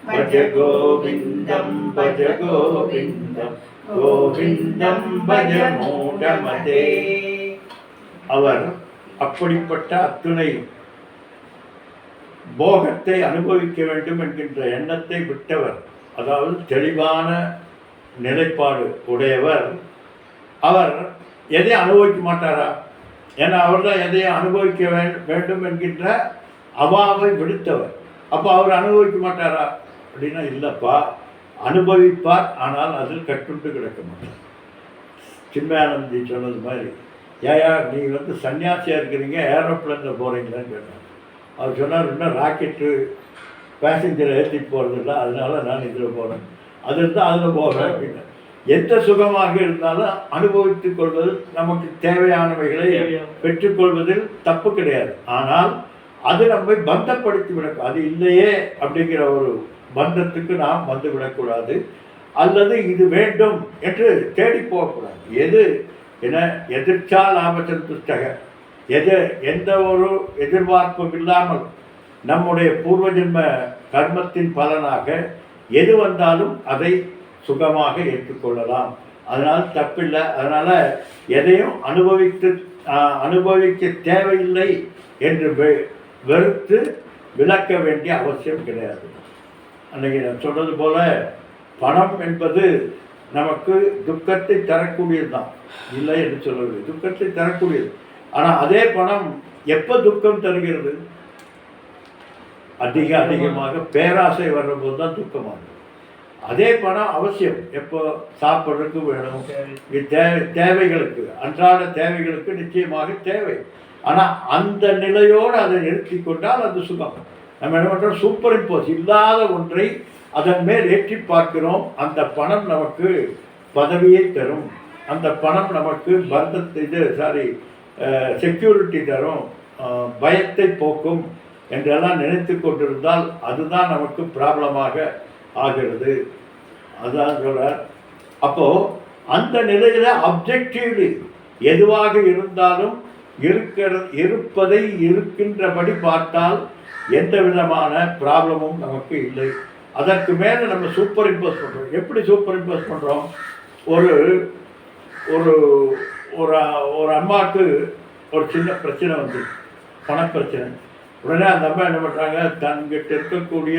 பஜ கோவிந்தம் பஜ கோவிந்தம் கோவிந்தம் பஜ மூடமதே. அவர் அப்படிப்பட்ட அத்துணை போகத்தை அனுபவிக்க வேண்டும் என்கின்ற எண்ணத்தை விட்டவர், அதாவது தெளிவான நிலைப்பாடு உடையவர். அவர் எதையும் அனுபவிக்க மாட்டாரா? ஏன்னா அவர் தான் எதையும் அனுபவிக்க வேண்டும் என்கின்ற அவாவை விடுத்தவர். அப்போ அவர் அனுபவிக்க மாட்டாரா அப்படின்னா இல்லைப்பா, அனுபவிப்பார், ஆனால் அதில் கட்டுண்டு கிடக்க மாட்டார். சின்மயானந்தி சொன்னது மாதிரி, ஏயா நீ சன்னியாசியாக இருக்கிறீங்க, ஏரோப்ளேனில் போகிறீங்களான்னு கேட்டார். அவர் சொன்னார், இன்னும் ராக்கெட்டு பேசஞ்சரை ஏற்றிட்டு போகிறதில்ல, அதனால நான் இதில் போகிறேன், அதில் தான் அதில் போகிறேன் அப்படின்னு. எந்த சுகமாக இருந்தாலும் அனுபவித்துக் கொள்வது, நமக்கு தேவையானவைகளை பெற்றுக்கொள்வதில் தப்பு கிடையாது. ஆனால் அது நம்மை பந்தப்படுத்தி விடக்கூடாது. அது இல்லையே அப்படிங்கிற ஒரு பந்தத்துக்கு நாம் வந்து விடக்கூடாது, அல்லது இது வேண்டும் என்று தேடி போகக்கூடாது. எது என எதிர்ச்சா லாபத்தின் புஸ்தக, எந்த ஒரு எதிர்பார்ப்பும் இல்லாமல் நம்முடைய பூர்வ ஜென்ம கர்மத்தின் பலனாக எது வந்தாலும் அதை சுகமாக ஏற்றுக்கொள்ளலாம். அதனால் தப்பில்லை. அதனால் எதையும் அனுபவிக்க தேவையில்லை என்று வெறுத்து விளக்க வேண்டிய அவசியம் கிடையாது. அன்றைக்கி நான் சொன்னது போல் பணம் என்பது நமக்கு துக்கத்தை தரக்கூடியது தான், இல்லை என்று சொல்லவில்லை, துக்கத்தை தரக்கூடியது. ஆனால் அதே பணம் எப்போ துக்கம் தருகிறது? அதிகமாக பேராசை வர்றபோது தான் துக்கமாகும். அதே பணம் அவசியம் எப்போ சாப்பிட்றதுக்கு வேணும், தேவைகளுக்கு, அன்றாட தேவைகளுக்கு நிச்சயமாக தேவை. ஆனால் அந்த நிலையோடு அதை நிறுத்தி கொண்டால் அது சுகம். நம்ம என்ன பண்ணுறோம், சூப்பர் இம்போஸ், இல்லாத ஒன்றை அதன் மேல் ஏற்றி பார்க்கிறோம். அந்த பணம் நமக்கு பதவியை தரும், அந்த பணம் நமக்கு செக்யூரிட்டி தரும், பயத்தை போக்கும் என்றெல்லாம் நினைத்து கொண்டிருந்தால் அதுதான் நமக்கு ப்ராப்ளமாக ஆகிறது. அதுதான் சொல்கிறார். அப்போது அந்த நிலையில் அப்ஜெக்டிவ்லி எதுவாக இருந்தாலும் இருப்பதை இருக்கின்றபடி பார்த்தால் எந்த விதமான ப்ராப்ளமும் நமக்கு இல்லை. அதற்கு மேலே நம்ம சூப்பர் இம்போஸ் பண்ணுறோம். எப்படி சூப்பர் இம்போஸ் பண்ணுறோம்? ஒரு ஒரு ஒரு அம்மாவுக்கு ஒரு சின்ன பிரச்சனை வந்து, பணப்பிரச்சனை. உடனே அந்த அம்மா என்ன பண்ணுறாங்க, தன்கிட்ட இருக்கக்கூடிய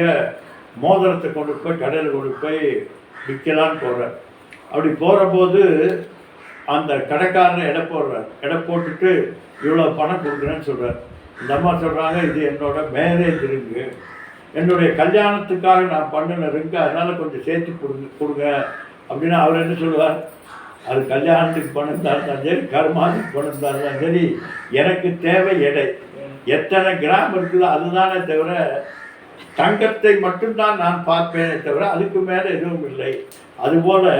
மோதிரத்தை கொண்டு போய் கடையில் கொண்டு போய் விற்கலான்னு போகிறார். அப்படி போகிற போது அந்த கடைக்காரனை எடை போடுறார். எடை போட்டுட்டு இவ்வளோ பணம் கொடுக்குறேன்னு சொல்கிறார். இந்த அம்மா சொல்கிறாங்க, இது என்னோட மேரேஜ் ரிங்கு, என்னுடைய கல்யாணத்துக்காக நான் பண்ணின ரிங்கு, அதனால் கொஞ்சம் சேர்த்து கொடுங்க அப்படின்னா அவர் என்ன சொல்லுவார், அது கல்யாணத்துக்கு பணம் தரலாம் சரி, கருமாதுக்கு பணம் தரலாம் சரி, எனக்கு தேவை எடை. எத்தனை கிராம் இருக்குதோ அதுதானே தவிர தங்கத்தை மட்டும்தான் நான் பார்ப்பேனே தவிர அதுக்கு மேலே எதுவும் இல்லை. அதுபோல்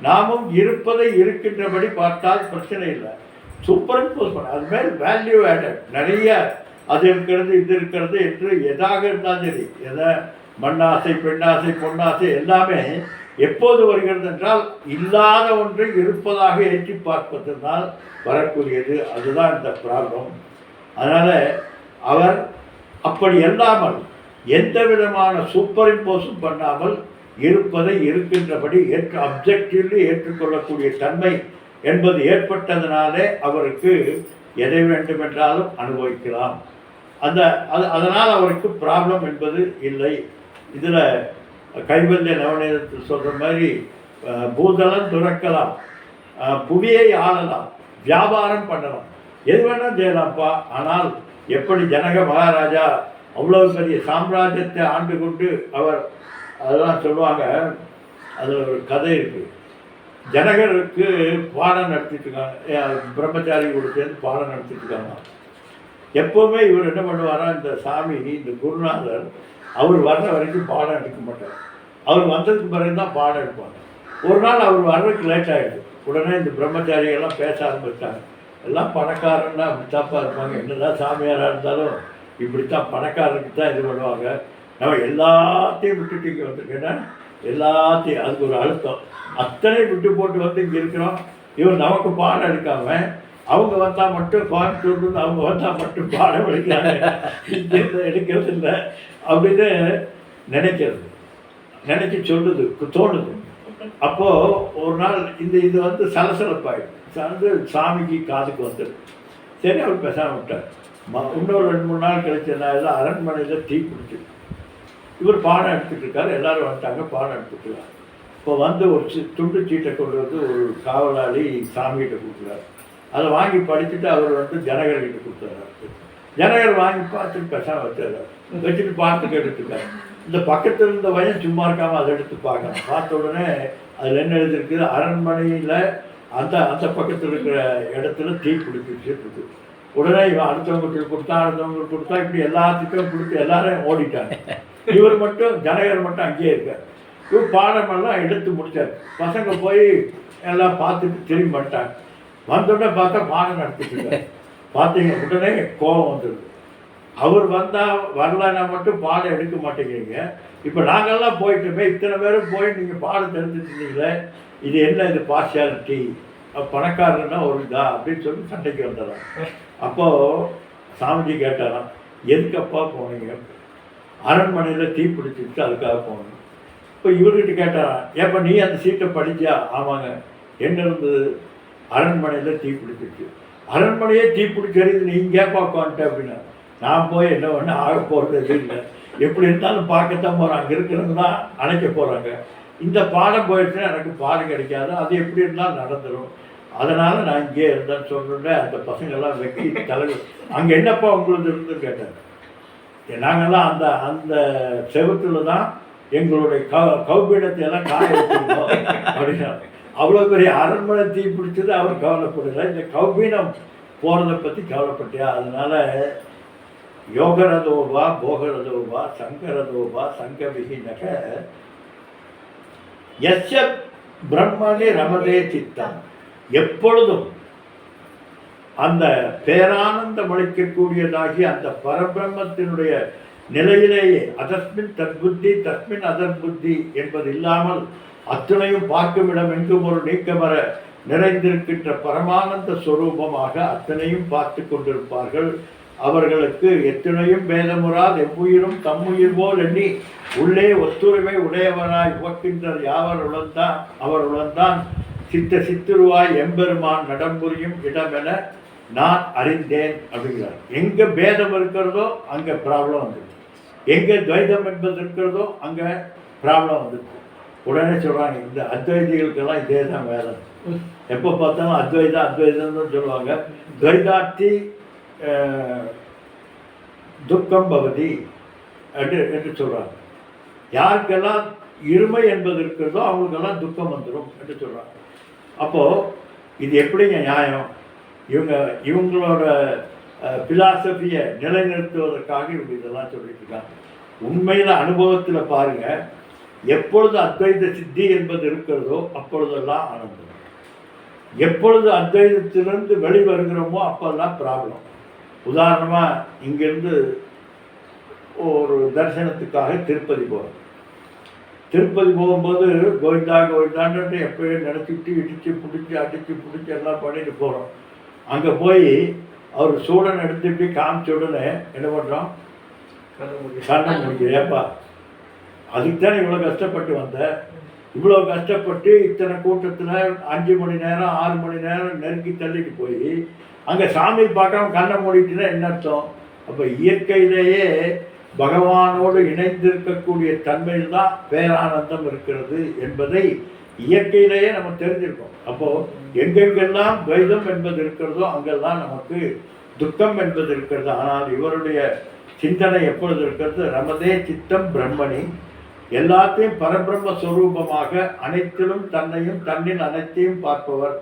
நாமும் இருப்பதை இருக்கின்றபடி பார்த்தால் பிரச்சனை இல்லை. சூப்பர் இம்போஸ் பண்ண அது மேல் வேல்யூ ஆடட் நிறைய அது இருக்கிறது இது இருக்கிறது என்று எதாக இருந்தாலும் சரி, எதை மண்ணாசை பெண்ணாசை பொன்னாசை எல்லாமே எப்போது வருகிறது என்றால் இல்லாத ஒன்றை இருப்பதாக ஏற்றி பார்ப்பதனால் வரக்கூடியது. அதுதான் இந்த ப்ராப்ளம். அதனால் அவர் அப்படி இல்லாமல் எந்த விதமான சூப்பர் இம்போஸும் பண்ணாமல் இருப்பதை இருக்கின்றபடி அப்ஜெக்டிவ்லி ஏற்றுக்கொள்ளக்கூடிய தன்மை என்பது ஏற்பட்டதனாலே அவருக்கு எதை வேண்டுமென்றாலும் அனுபவிக்கலாம். அதனால் அவருக்கு ப்ராப்ளம் என்பது இல்லை. இதில் கைவல்ய நவநீதத்தில் சொல்கிற மாதிரி பூதளம் துறக்கலாம், புவியை ஆளலாம், வியாபாரம் பண்ணலாம், எது வேணால் செய்யலாம்ப்பா. ஆனால் எப்படி ஜனக மகாராஜா அவ்வளோ பெரிய சாம்ராஜ்யத்தை ஆண்டு கொண்டு அவர் அதெல்லாம் சொல்லுவாங்க. அதில் ஒரு கதை இருக்குது. ஜனகருக்கு பாடம் நடத்திட்டு இருக்காங்க, பிரம்மச்சாரி கூட சேர்ந்து பாடம் நடத்திட்டு இருக்காங்க. எப்போவுமே இவர் என்ன பண்ணுவாரா, இந்த சாமி இந்த குருநாதர் அவர் வர்ற வரைக்கும் பாடம் எடுக்க மாட்டார். அவர் வந்ததுக்கு பிறகு தான் பாடம் எடுப்பாங்க. ஒரு நாள் அவர் வர்றதுக்கு லேட் ஆகிடுது. உடனே இந்த பிரம்மச்சாரியெல்லாம் பேச ஆரம்பித்தாங்க. எல்லாம் பணக்காரன்னா அப்படித்தாப்பா இருப்பாங்க, என்னதான் சாமியாராக இருந்தாலும் இப்படித்தான் பணக்காரருக்கு தான் இது பண்ணுவாங்க. நம்ம எல்லாத்தையும் விட்டுட்டு இங்கே வந்துருக்கேன்னா எல்லாத்தையும் அதுக்கு ஒரு அழுத்தம் அத்தனை விட்டு போட்டு வந்து இங்கே இருக்கிறோம். இவர் நமக்கு பாடம் எடுக்காமல் அவங்க வந்தால் மட்டும் கோயம்புத்தூர்லேருந்து அவங்க வந்தால் மட்டும் பாடம் எடுக்கிறாங்க, இங்கேருந்து எடுக்கிறது இல்லை அப்படின்னு நினைக்க சொல்லுது தோணுது. அப்போது ஒரு நாள் இது வந்து சலசலப்பாயிடும். வந்து சாமிக்கு காதுக்கு வந்துடும். சரி அவர் பேசாமல் விட்டார். இன்னொரு 2-3 நாள் கழிச்சு என்ன அரண்மனையில் தீ பிடிச்சி இவர் பாடம் எடுத்துகிட்டு இருக்காரு. எல்லோரும் வந்துட்டாங்க, பாடம் எடுத்துக்கிறார். இப்போ வந்து ஒரு துண்டு சீட்டை கொண்டு வந்து ஒரு காவலாளி சாமிகிட்ட கொடுக்குறாரு. அதை வாங்கி படிச்சுட்டு அவர் வந்து ஜனகர்கிட்ட கொடுத்துறாரு. ஜனகர் வாங்கி பார்த்துட்டு பேசாமல் வச்சுட்டு பார்த்து கேட்டுருக்காரு. இந்த பக்கத்தில் இருந்த வயன் சும்மா இருக்காமல் அதை எடுத்து பார்க்கலாம். பார்த்த உடனே அதில் என்ன எழுதிருக்குது, அரண்மனையில் அந்த பக்கத்தில் இருக்கிற இடத்துல தீ பிடிச்சிட்டு இருக்குது. உடனே இவன் அடுத்தவங்களுக்கு கொடுத்தா இப்படி எல்லாத்துக்கும் கொடுத்து எல்லாரும் ஓடிட்டாங்க. இவர் மட்டும் ஜனகர் மட்டும் அங்கேயே இருக்கார். இவர் பாடமெல்லாம் எடுத்து முடித்தார். பசங்க போய் எல்லாம் பார்த்துட்டு திரும்பி வந்துட்டாங்க. வந்தோடனே பார்த்தா பாடம் நடத்திட்டு இருக்காரு. பார்த்தீங்க உடனே கோபம் வந்துடுது. அவர் வரலன்னா மட்டும் பாடம் எடுக்க மாட்டேங்கிறீங்க. இப்போ நாங்கள்லாம் போயிட்டுமே இத்தனை பேரும் போய் நீங்கள் பாடம் தெரிஞ்சுட்டு இருந்தீங்களே, இது என்ன, இது பார்ஷியாலிட்டி, பணக்காரன்னா ஒரு இதா அப்படின்னு சொல்லி சண்டைக்கு வந்துடுறான். அப்போது சாமிஜி கேட்டாராம், எதுக்கப்பா போனீங்க? அரண்மனையில் தீ பிடிச்சிட்டு அதுக்காக போனோம். இப்போ இவர்கிட்ட கேட்டாரான், ஏப்பா நீ அந்த சீட்டை படித்தியா? ஆமாங்க. என்ன இருந்தது? அரண்மனையில் தீ பிடிச்சிச்சு. அரண்மனையே தீ பிடிச்சது நீ கேப்பா உட்காந்துட்ட அப்படின்னா, நான் போய் என்ன ஒன்று ஆக போகிறது இல்லை, எப்படி இருந்தாலும் பார்க்கத்தான் போகிறேன், அங்கே இருக்கிறவங்க தான் அணைக்க போகிறாங்க. இந்த பாடம் போயிடுச்சுன்னா எனக்கு பாடம் கிடைக்காது, அது எப்படி இருந்தாலும் நடந்துடும், அதனால் நான் இங்கே இருந்தேன்னு சொல்கிறேன். அந்த பசங்கள்லாம் வெக்கி தலைவர் அங்கே என்னப்பா உங்களுக்கு இருந்துன்னு கேட்டாங்க. நாங்கள்லாம் அந்த செவத்தில் தான் எங்களுடைய கௌபீனத்தை எல்லாம் காய வச்சுருந்தோம் அப்படின்னா. அவ்வளோ பெரிய அரண்மனை தீ பிடிச்சது அவர் கவலைப்படலை, இந்த கௌபீனம் போகிறத பற்றி கவலைப்பட்டியா? அதனால் யோகரதோவா போகரதோவா சங்கரதோவா சங்கவிகினக எஸ்ய பிரம்மணி ரமதே சித்தம். எப்பொழுதும் அந்த பேரானந்தம் அளிக்கக்கூடியதாகி அந்த பரபிரம்மத்தினுடைய நிலையிலேயே அதஸ்மின் தத்புத்தி தஸ்மின் அதற்புத்தி என்பது இல்லாமல் அத்தனையும் பார்க்கும் இடம் எங்கும் ஒரு நீக்கமர நிறைந்திருக்கின்ற பரமானந்த ஸ்வரூபமாக அத்தனையும் பார்த்து கொண்டிருப்பார்கள். அவர்களுக்கு எத்தனையும் பேதமுறாது எவ்வுயிரும் தம்முயிர் போல் எண்ணி உள்ளே ஒத்துரிமை உடையவராய் உவக்கின்றார் யாவர் உழந்தான் அவர் உழந்தான் சித்துருவாய் எம்பெருமான் நடம்புரியும் இடமென நான் அறிந்தேன் அப்படிங்கிறார். எங்கே பேதம் இருக்கிறதோ அங்கே ப்ராப்ளம் வந்துடுது, எங்கே துவைதம் என்பது இருக்கிறதோ அங்கே ப்ராப்ளம் வந்துடுது. உடனே சொல்கிறாங்க, இந்த அத்வைதிகளுக்கெல்லாம் இதே தான் வேதம். எப்போ பார்த்தாலும் அத்வைதம்னு சொல்லுவாங்க. துவைதார்த்தி துக்கம் பவதி என்று சொல்கிறாங்க. யாருக்கெல்லாம் இருமை என்பது இருக்கிறதோ அவங்களுக்கெல்லாம் துக்கம் வந்துடும் என்று சொல்கிறாங்க. அப்போது இது எப்படிங்க நியாயம்? இவங்களோட ஃபிலாசபியை நிலைநிறுத்துவதற்காக இவங்க இதெல்லாம் சொல்லிட்டு இருக்காங்க. உண்மையில் அனுபவத்தில் பாருங்கள், எப்பொழுது அத்வைத சித்தி என்பது இருக்கிறதோ அப்பொழுதெல்லாம் ஆனந்தம். எப்பொழுது அத்வைதத்திலிருந்து வெளிவருகிறோமோ அப்போல்லாம் ப்ராப்ளம். உதாரணமாக இங்கேருந்து ஒரு தரிசனத்துக்காக திருப்பதி போகிறோம். திருப்பதி போகும்போது கோவிந்தா கோவிந்தான்ட்டு எப்பயும் நினச்சிட்டு இடித்து பிடிச்சி அடித்து பிடிச்சி எல்லாம் பண்ணிட்டு போகிறோம். அங்கே போய் அவர் சூடன் எடுத்துட்டு காமிச்ச உடனே என்ன பண்ணுறோம்? கண்ணை முடிக்குது. ஏப்பா அதுக்கு தானே இவ்வளோ கஷ்டப்பட்டு வந்தேன். இவ்வளோ கஷ்டப்பட்டு இத்தனை கூட்டத்தில் 5 மணி நேரம் 6 மணி நேரம் நெருக்கி தள்ளிட்டு போய் அங்கே சாமி பார்க்காம கண்ணை மூடிட்டுனா என்ன அர்த்தம்? அப்போ இயற்கையிலேயே பகவானோடு இணைந்திருக்கக்கூடிய தன்மையில் தான் பேரானந்தம் இருக்கிறது என்பதை இயற்கையிலேயே நம்ம தெரிஞ்சிருக்கோம். அப்போது எங்கெங்கெல்லாம் துவைதம் என்பது இருக்கிறதோ அங்கெல்லாம் நமக்கு துக்கம் என்பது இருக்கிறது. ஆனால் இவருடைய சிந்தனை எப்பொழுது இருக்கிறது? ரமதே சித்தம் பிரம்மணி, எல்லாத்தையும் பரபிரம்ம ஸ்வரூபமாக அனைத்திலும் தன்னையும் தன்னில் அனைத்தையும் பார்ப்பவர்.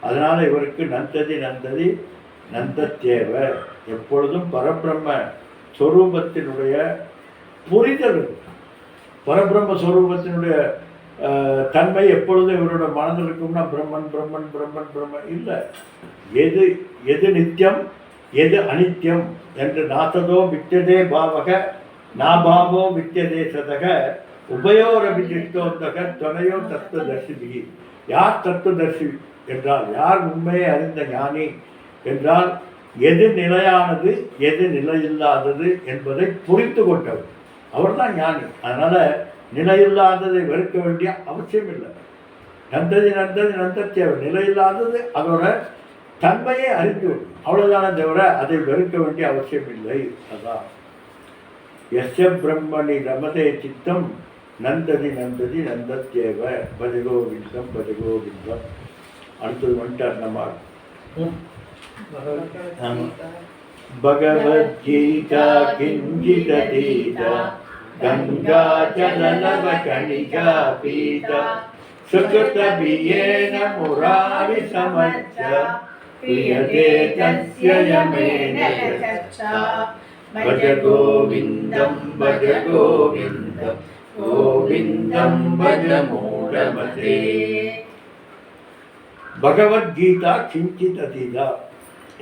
அதனால் இவருக்கு நந்ததி நந்ததி நந்தத்தேவ, எப்பொழுதும் பரபிரம்ம ஸ்வரூபத்தினுடைய புரிதல், பரபிரம்ம ஸ்வரூபத்தினுடைய தன்மை எப்பொழுதும் இவரோட மனதில் இருக்கும்னா பிரம்மன் பிரம்மன் பிரம்மன் பிரம்மன் இல்லை. எது எது நித்தியம் எது அனித்தியம் என்று நாசதோ வித்தியதே பாவக நாபாவோ வித்தியதே சதக உபயோரபிஜித்தோந்தக துணையோ தத்துவதர்சி. யார் தத்துவதர்சி என்றால் யார் உண்மையை அறிந்த ஞானி என்றால் எது நிலையானது எது நிலையில்லாதது என்பதை புரிந்து கொண்டவர் அவர்தான் ஞானி. அதனால் நிலையில்லாததை வெறுக்க வேண்டிய அவசியம் இல்லை. நந்ததி நந்ததி நந்தத்தேவை, நிலையில்லாதது அதோட தன்மையை அறிந்துவிடும், அவ்வளோதானே தவிர அதை வெறுக்க வேண்டிய அவசியம் இல்லை. அதான் எஸ்ய பிரம்மணி ரமதே சித்தம் நந்ததி நந்ததி நந்தத்தேவ பஜகோவிந்தம் பஜகோவிந்தம். அடுத்தது வந்துட்டார் நம்ம பகவத்கீதா கிஞ்சிதீதா கங்கா ஜலநவ கணிகா பீதா சுகிருதபியேன முராரி சமர்ச்ச பிரியதே தஸ்ய யமேன சச்சா பஜ கோவிந்தம் கோவிந்தம் பஜ மூடமதே. பகவத்கீதா கிஞ்சித் அதீதா,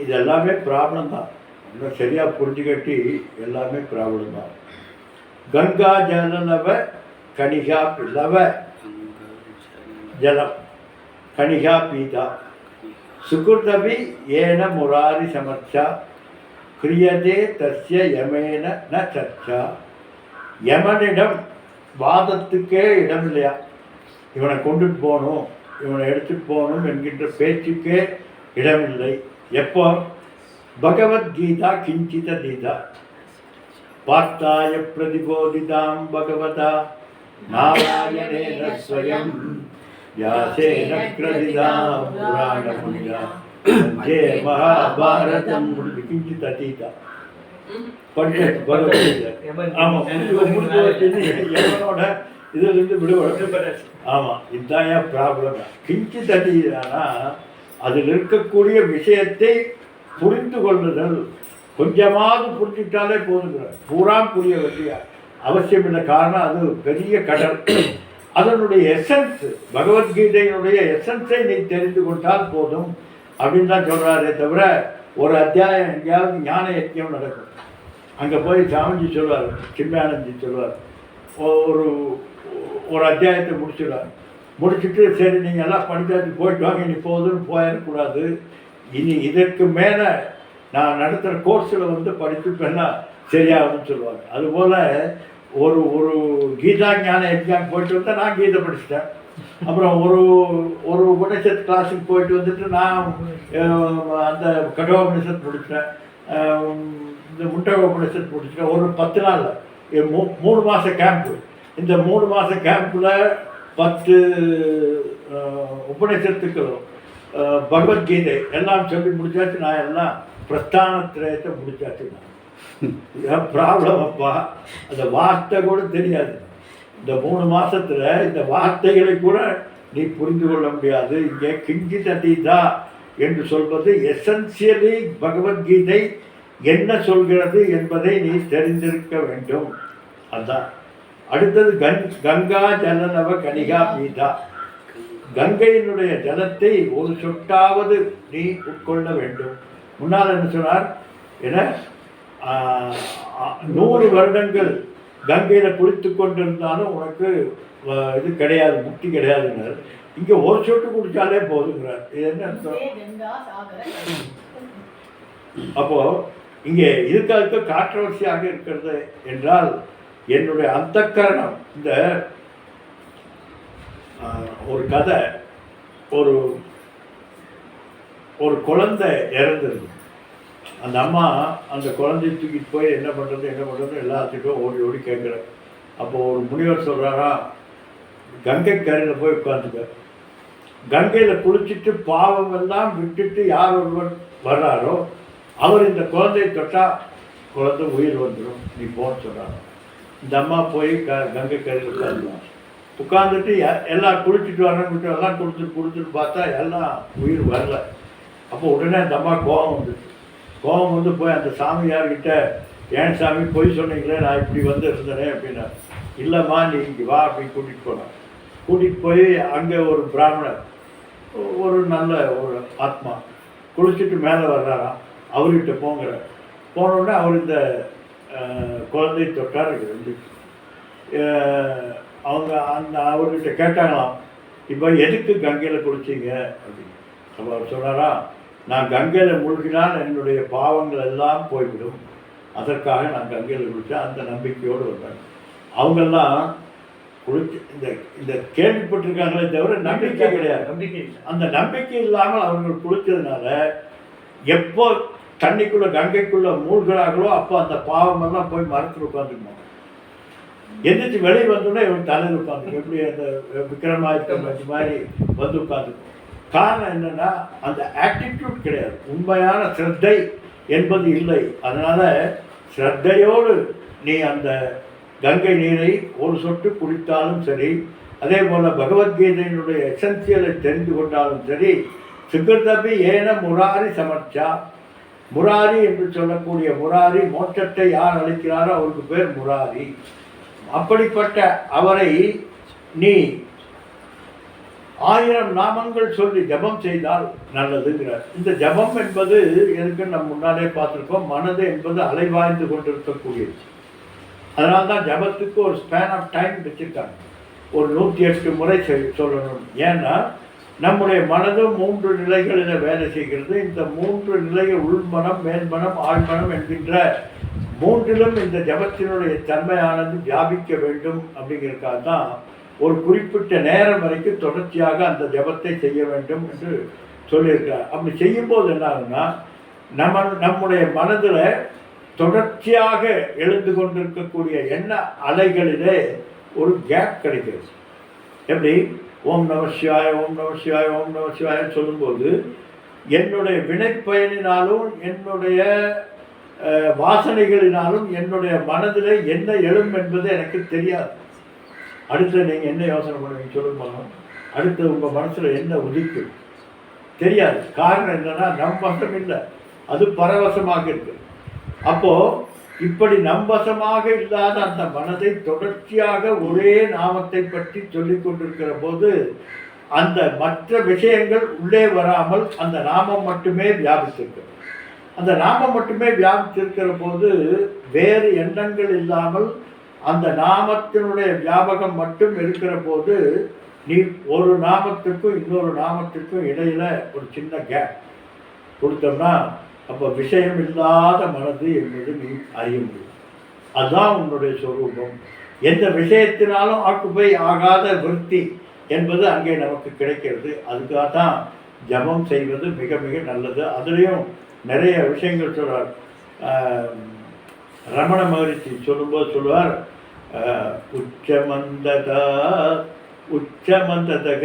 இது எல்லாமே ப்ராப்ளம் தான். இன்னும் சரியாக புரிஞ்சுக்கட்டி எல்லாமே ப்ராப்ளம் தான். கங்கா ஜலநவ கணிகா லவ ஜலம் கணிகா பீதா சுகிருதபி ஏன முராரி சமர்ச்சா கிரியதே தஸ்ய யமேன ந சர்ச்சா. யமனிடம் வாதத்துக்கே இடம் இல்லையா, இவனை கொண்டுட்டு போகணும் இவனை எடுத்துட்டு போகணும் என்கின்ற பேச்சுக்கே இடமில்லை. எப்போ? பகவத்கீதா கிஞ்சித தீதா பார்த்தாய பிரதிபோதிதாம் பகவதா நாராயணேன ஸ்வயம் வியாசேன கிரதிதாம் புராணமுனியா வந்தே மகாபாரதம். கிஞ்சித் அதீதா படிக்க பகவத்கீதை. ஆமாம், எவனோட இதிலிருந்து விடுபட. ஆமாம், இதுதான் ஏன் ப்ராப்ளம். கிஞ்சித் அதீதானா அதில் இருக்கக்கூடிய விஷயத்தை புரிந்து கொள்ளுதல். கொஞ்சமாவது புரிஞ்சுக்கிட்டாலே போதுங்கிறார். பூரா புரிய வேண்டிய அவசியம் இல்லை. காரணம் அது பெரிய கடல். அதனுடைய எசன்ஸ், பகவத்கீதையினுடைய எசன்ஸை நீ தெரிந்து கொண்டால் போதும் அப்படின்னு தான் சொல்கிறாரே தவிர ஒரு அத்தியாயம் எங்கேயாவது ஞான யஜ்யம் நடக்கும். அங்கே போய் சாமிஜி சொல்வார், சின்மயானந்தி சொல்வார், ஒரு அத்தியாயத்தை முடிச்சுடுவார். முடிச்சுட்டு சரி நீங்கள் எல்லாம் படித்தாச்சு போயிட்டு வாங்க, இனி போதுன்னு போயிடக்கூடாது, இனி இதற்கு மேலே நான் நடத்துகிற கோர்ஸில் வந்து படிச்சுப்பேன்னா சரியாகும்னு சொல்லுவாங்க. அதுபோல் ஒரு கீதா ஞான எக்ஸாம் போயிட்டு வந்தால் நான் கீதை படிச்சுட்டேன். அப்புறம் ஒரு உபநிஷத் கிளாஸுக்கு போயிட்டு வந்துட்டு நான் அந்த கடோபனிஷத் முடிச்சிட்டேன், இந்த முண்டக உபநிஷத் முடிச்சிட்டேன். ஒரு 10 நாளில் 3 மாத கேம்ப்பு. இந்த 3 மாத கேம்பில் 10 உபநிஷத்துக்களும் பகவத்கீதை எல்லாம் சொல்லி முடிச்சாச்சு. நான் எல்லாம் பிரஸ்தானத்திரயத்தை முடிச்சாச்சு. நான் ப்ராப்ளம் அப்பா, அந்த வார்த்தை கூட தெரியாது. இந்த 3 மாதத்தில் இந்த வார்த்தைகளை கூட நீ புரிந்து கொள்ள முடியாது. இங்கே கிஞ்சித் அதீதா என்று சொல்வது எசென்சியலி பகவத்கீதை என்ன சொல்கிறது என்பதை நீ தெரிந்திருக்க வேண்டும். அதுதான். அடுத்தது கங்கா ஜலநவ கணிகா பீதா. கங்கையினுடைய ஜலத்தை ஒரு சொட்டாவது நீ உட்கொள்ள வேண்டும். முன்னால் என்ன சொன்னார்? என 100 வருடங்கள் கங்கையில் குளித்து கொண்டிருந்தாலும் உனக்கு இது கிடையாது, முக்தி கிடையாதுங்கிறார். இங்கே ஒரு சொட்டு குடித்தாலே போதுங்கிறார். இது என்ன அர்த்தம்? அப்போ இங்கே இருக்க கான்ட்ரவர்சியாக இருக்கிறது என்றால் என்னுடைய அந்தக்கரணம். இந்த ஒரு கதை, ஒரு ஒரு குழந்தை இறந்துருது. அந்த அம்மா அந்த குழந்தைய தூக்கிட்டு போய் என்ன பண்ணுறது எல்லாத்துக்கும் ஓடி ஓடி கேட்குறேன். அப்போ ஒரு முனிவர் சொல்கிறாரா, கங்கை கரையில் போய் உட்காந்துக்க. கங்கையில் குளிச்சுட்டு பாவம் எல்லாம் விட்டுட்டு யார் ஒருவர் வர்றாரோ அவர் இந்த குழந்தையை தொட்டால் குழந்தை உயிர் வந்துடும், நீ போன்னு சொல்கிறாரோ. இந்த அம்மா போய் கங்கை கரையில் உட்காந்துட்டு எல்லாம் குளிச்சுட்டு வரணும்ட்டு எல்லாம் கொடுத்துட்டு பார்த்தா எல்லாம் உயிர் வரல. அப்போ உடனே அந்த அம்மா கோபம் வந்து போய் அந்த சாமியார்கிட்ட, ஏன் சாமி பொய் சொன்னீங்களே, நான் இப்படி வந்து இருந்தேனே அப்படின்னா, இல்லைம்மா நீ இங்கே வா அப்படின்னு கூட்டிகிட்டு போனேன். கூட்டிகிட்டு போய் அங்கே ஒரு பிராமணர், ஒரு நல்ல ஒரு ஆத்மா குளிச்சுட்டு மேலே வர்றாராம். அவர்கிட்ட போனோடனே அவர் இந்த குழந்தையை தொட்டார். அவங்க அவர்கிட்ட கேட்டாங்களாம், இப்போ எதுக்கு கங்கையில் குளிச்சிங்க அப்படின்னு. அப்போ அவர் சொன்னாரா, நான் கங்கையில் மூழ்கினால் என்னுடைய பாவங்கள் எல்லாம் போய்விடும், அதற்காக நான் கங்கையில் குளித்தேன். அந்த நம்பிக்கையோடு வந்தாங்க. அவங்கெல்லாம் குளிச்சு இந்த கேள்விப்பட்டிருக்காங்களே தவிர நம்பிக்கை கிடையாது. அந்த நம்பிக்கை இல்லாமல் அவர்கள் குளித்ததுனால எப்போ தண்ணிக்குள்ளே கங்கைக்குள்ளே மூழ்கிறார்களோ அப்போ அந்த பாவமெல்லாம் போய் மரத்தில் உட்காந்துக்குமா. எந்திரிச்சு வெளியே வந்தோடனே இவன் தலையில் உட்காந்துக்கும். எப்படி அந்த விக்ரமாதித்ய மாதிரி வந்து உட்காந்துக்கும். காரணம் என்னன்னா அந்த ஆட்டிடியூட் கிடையாது, உண்மையான ஸ்ரத்தை என்பது இல்லை. அதனால ஸ்ரத்தையோடு நீ அந்த கங்கை நீரை ஒரு சொட்டு குடித்தாலும் சரி, அதே போல பகவத்கீதையினுடைய எசென்சியலை தெரிந்து கொண்டாலும் சரி, சுகிருதபி ஏன முராரி சமர்ச்சா. முராரி என்று சொல்லக்கூடிய முராரி, மோட்சத்தை யார் அளிக்கிறாரோ அவருக்கு பேர் முராரி. அப்படிப்பட்ட அவரை நீ 1000 நாமங்கள் சொல்லி ஜபம் செய்தால் நல்லதுங்கிறார். இந்த ஜபம் என்பது எதுக்கு நம்ம முன்னாலே பார்த்துருக்கோம், மனது என்பது அலைவாய்ந்து கொண்டிருக்கக்கூடியது. அதனால தான் ஜபத்துக்கு ஒரு ஸ்பேன் ஆஃப் டைம் வச்சுருக்காங்க. ஒரு 108 முறை சொல்லணும். ஏன்னா நம்முடைய மனது 3 நிலைகளில் வேலை செய்கிறது. இந்த 3 நிலைகள் உள்மனம், மேல்மனம், ஆழ்மனம் என்கின்ற 3லும் இந்த ஜபத்தினுடைய தன்மையானது வியாபிக்க வேண்டும். அப்படிங்கிறதுக்காக தான் ஒரு குறிப்பிட்ட நேரம் வரைக்கும் தொடர்ச்சியாக அந்த ஜபத்தை செய்ய வேண்டும் என்று சொல்லியிருக்கார். அப்படி செய்யும்போது என்ன ஆகுதுன்னா, நம்முடைய மனதில் தொடர்ச்சியாக எழுந்து கொண்டிருக்கக்கூடிய எண்ண அலைகளிலே ஒரு கேப் கிடைக்கிறது. எப்படி ஓம் நம சிவாய, ஓம் நம சிவாய, ஓம் நம சிவாய சொல்லும்போது என்னுடைய வினைப்பயனினாலும் என்னுடைய வாசனைகளினாலும் என்னுடைய மனதில் என்ன எழும் என்பது எனக்கு தெரியாது. அடுத்து நீங்கள் என்ன யோசனை பண்ணுவீங்க சொல்லுங்க. அடுத்து உங்கள் மனசில் என்ன உதிக்கும் தெரியாது. காரணம் என்னன்னா நம் வசம் இல்லை, அது பரவசமாக இருக்கு. அப்போது இப்படி நம்பசமாக இல்லாத அந்த மனதை தொடர்ச்சியாக ஒரே நாமத்தை பற்றி சொல்லிக் கொண்டிருக்கிற போது அந்த மற்ற விஷயங்கள் உள்ளே வராமல் அந்த நாமம் மட்டுமே வியாபித்திருக்கிறது. அந்த நாமம் மட்டுமே வியாபித்திருக்கிற போது வேறு எண்ணங்கள் இல்லாமல் அந்த நாமத்தினுடைய வியாபகம் மட்டும் இருக்கிற போது நீ ஒரு நாமத்துக்கும் இன்னொரு நாமத்துக்கும் இடையில ஒரு சின்ன கேப் கொடுத்தோம்னா அப்போ விஷயம் இல்லாத மனது என்பது நீ அறிய முடியும். அதுதான் உன்னுடைய சொரூபம். எந்த விஷயத்தினாலும் ஆக்குப்பை ஆகாத விருத்தி என்பது அங்கே நமக்கு கிடைக்கிறது. அதுக்காக தான் ஜபம் செய்வது மிக மிக நல்லது. அதுலேயும் நிறைய விஷயங்கள் சொல்வார். ரமண மகரிஷி சொல்லும்போது சொல்லுவார், உச்சமந்ததக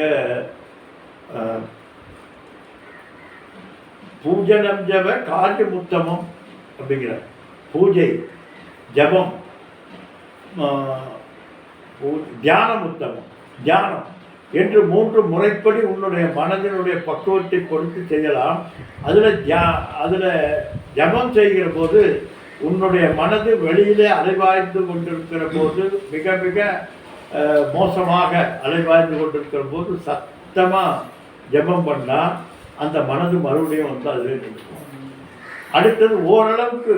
பூஜனம் ஜப காரியம் உத்தமம் அப்படிங்கிறார். பூஜை, ஜபம், தியானம் உத்தமம். தியானம் என்று 3 முறைப்படி உன்னுடைய மனதினுடைய பக்குவத்தை பொறுத்து செய்யலாம். அதில் ஜபம் செய்கிற போது உன்னுடைய மனது வெளியிலே அலைவாய்ந்து கொண்டிருக்கிற போது மிக மிக மோசமாக அலைவாய்ந்து கொண்டிருக்கிற போது சத்தமாக ஜபம் பண்ணால் அந்த மனது மறுபடியும் வந்து அதில் நிற்கும். அடுத்தது ஓரளவுக்கு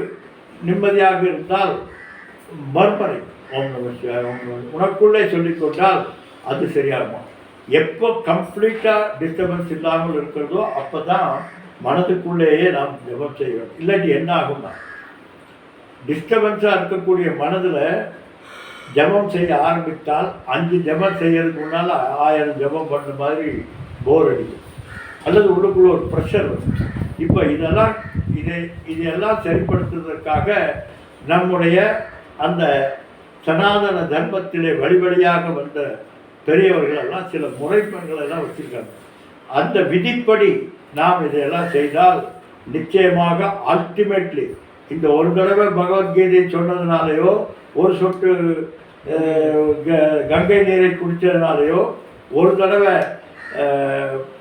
நிம்மதியாக இருந்தால் மறுமறை ஓம் நம சிவாய ஓம் நம உனக்குள்ளே சொல்லிக்கொண்டால் அது சரியாகும். எப்போ கம்ப்ளீட்டாக டிஸ்டர்பன்ஸ் இல்லாமல் இருக்கிறதோ அப்போ தான் மனதுக்குள்ளேயே நாம் ஜபம் செய்வோம். இல்லாட்டி என்ன ஆகும்னா டிஸ்டர்பன்ஸாக இருக்கக்கூடிய மனதில் ஜபம் செய்ய ஆரம்பித்தால் 5 ஜபம் செய்யறதுக்கு முன்னால் 1000 ஜபம் பண்ணுற மாதிரி போர் அடிக்கும், அல்லது உள்ளுக்குள்ள ஒரு ப்ரெஷர் வரும். இப்போ இதெல்லாம் சரிப்படுத்துவதற்காக நம்முடைய அந்த சனாதன தர்மத்திலே வழியாக வந்த பெரியவர்கள் எல்லாம் சில முறைகள் எல்லாம் வச்சுருக்காங்க. அந்த விதிப்படி நாம் இதையெல்லாம் செய்தால் நிச்சயமாக அல்டிமேட்லி இந்த ஒரு தடவை பகவத்கீதை சொன்னதுனாலேயோ ஒரு சொட்டு கங்கை நீரை குடித்ததுனாலேயோ ஒரு தடவை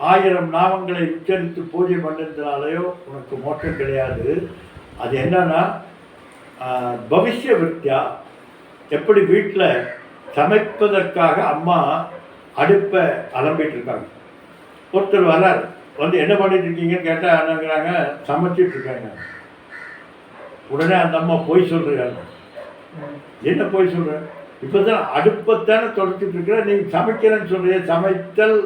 1000 நாமங்களை உச்சரித்து பூஜை பண்ணதுனாலேயோ உனக்கு மோட்சம் கிடையாது. அது என்னன்னா பவிஷ்ய விருத்தியா. எப்படி வீட்டில் சமைப்பதற்காக அம்மா அடுப்பை அலம்பிட்டு இருக்காங்க, ஒருத்தர் வர்றார், வந்து என்ன பண்ணிட்டு இருக்கீங்கன்னு கேட்டால் என்னங்கிறாங்க, சமைச்சிட்டு இருக்காங்க. உடனே அந்த அம்மா போய் சொல்கிறாங்க. என்ன போய் சொல்கிற? இப்போ தான் அடுப்பைத்தானே தொடச்சிட்டு இருக்கிற, நீ சமைக்கிறேன்னு சொல்கிற, சமைத்தல்